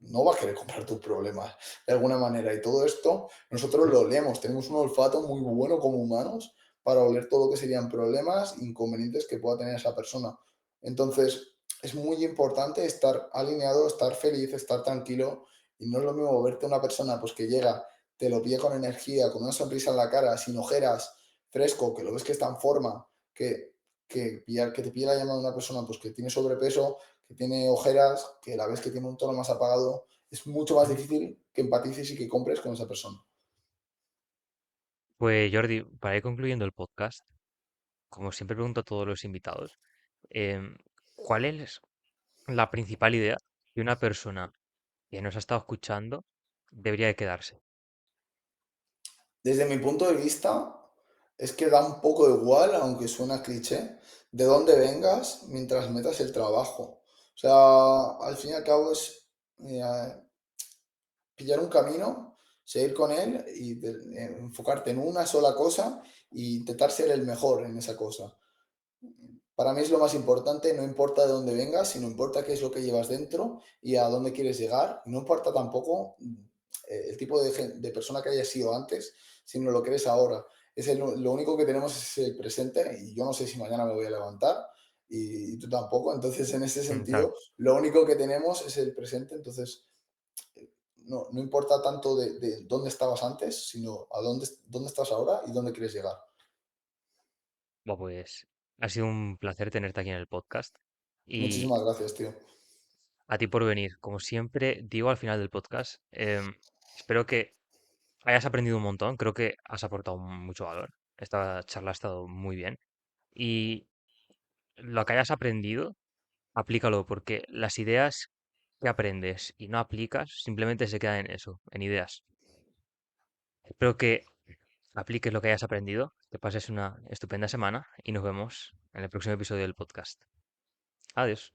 no va a querer comprar tus problemas de alguna manera. Y todo esto nosotros Ujú. lo olemos, tenemos un olfato muy bueno como humanos para oler todo lo que serían problemas, inconvenientes que pueda tener esa persona. Entonces, es muy importante estar alineado, estar feliz, estar tranquilo. Y no es lo mismo verte a una persona pues, que llega, te lo pide con energía, con una sonrisa en la cara, sin ojeras, fresco, que lo ves que está en forma, que te pide la llamada de una persona pues, que tiene sobrepeso, que tiene ojeras, que la ves que tiene un tono más apagado, es mucho más Ujú. difícil que empatices y que compres con esa persona. Pues Jordi, para ir concluyendo el podcast, como siempre pregunto a todos los invitados, em, ¿cuál es la principal idea que una persona que nos ha estado escuchando debería de quedarse? Desde mi punto de vista, es que da un poco igual, aunque suena cliché, de dónde vengas mientras metas el trabajo. O sea, al fin y al cabo es pillar un camino, seguir con él y enfocarte en una sola cosa e intentar ser el mejor en esa cosa. Para mí es lo más importante, no importa de dónde vengas, sino importa qué es lo que llevas dentro y a dónde quieres llegar. Y no importa tampoco el tipo de persona que hayas sido antes, sino lo que eres ahora. Lo único que tenemos es el presente y yo no sé si mañana me voy a levantar y tú tampoco. Entonces, en ese Claro, sentido, lo único que tenemos es el presente. Entonces, no importa tanto de dónde estabas antes, sino dónde estás ahora y dónde quieres llegar. bueno, pues ha sido un placer tenerte aquí en el podcast y Muchísimas gracias, tío. a ti por venir. Como siempre digo al final del podcast, espero que hayas aprendido un montón, creo que has aportado mucho valor. Esta charla ha estado muy bien y lo que hayas aprendido, aplícalo porque las ideas que aprendes y no aplicas simplemente se quedan en eso, en ideas. Espero que apliques lo que hayas aprendido, que pases una estupenda semana y nos vemos en el próximo episodio del podcast. Adiós.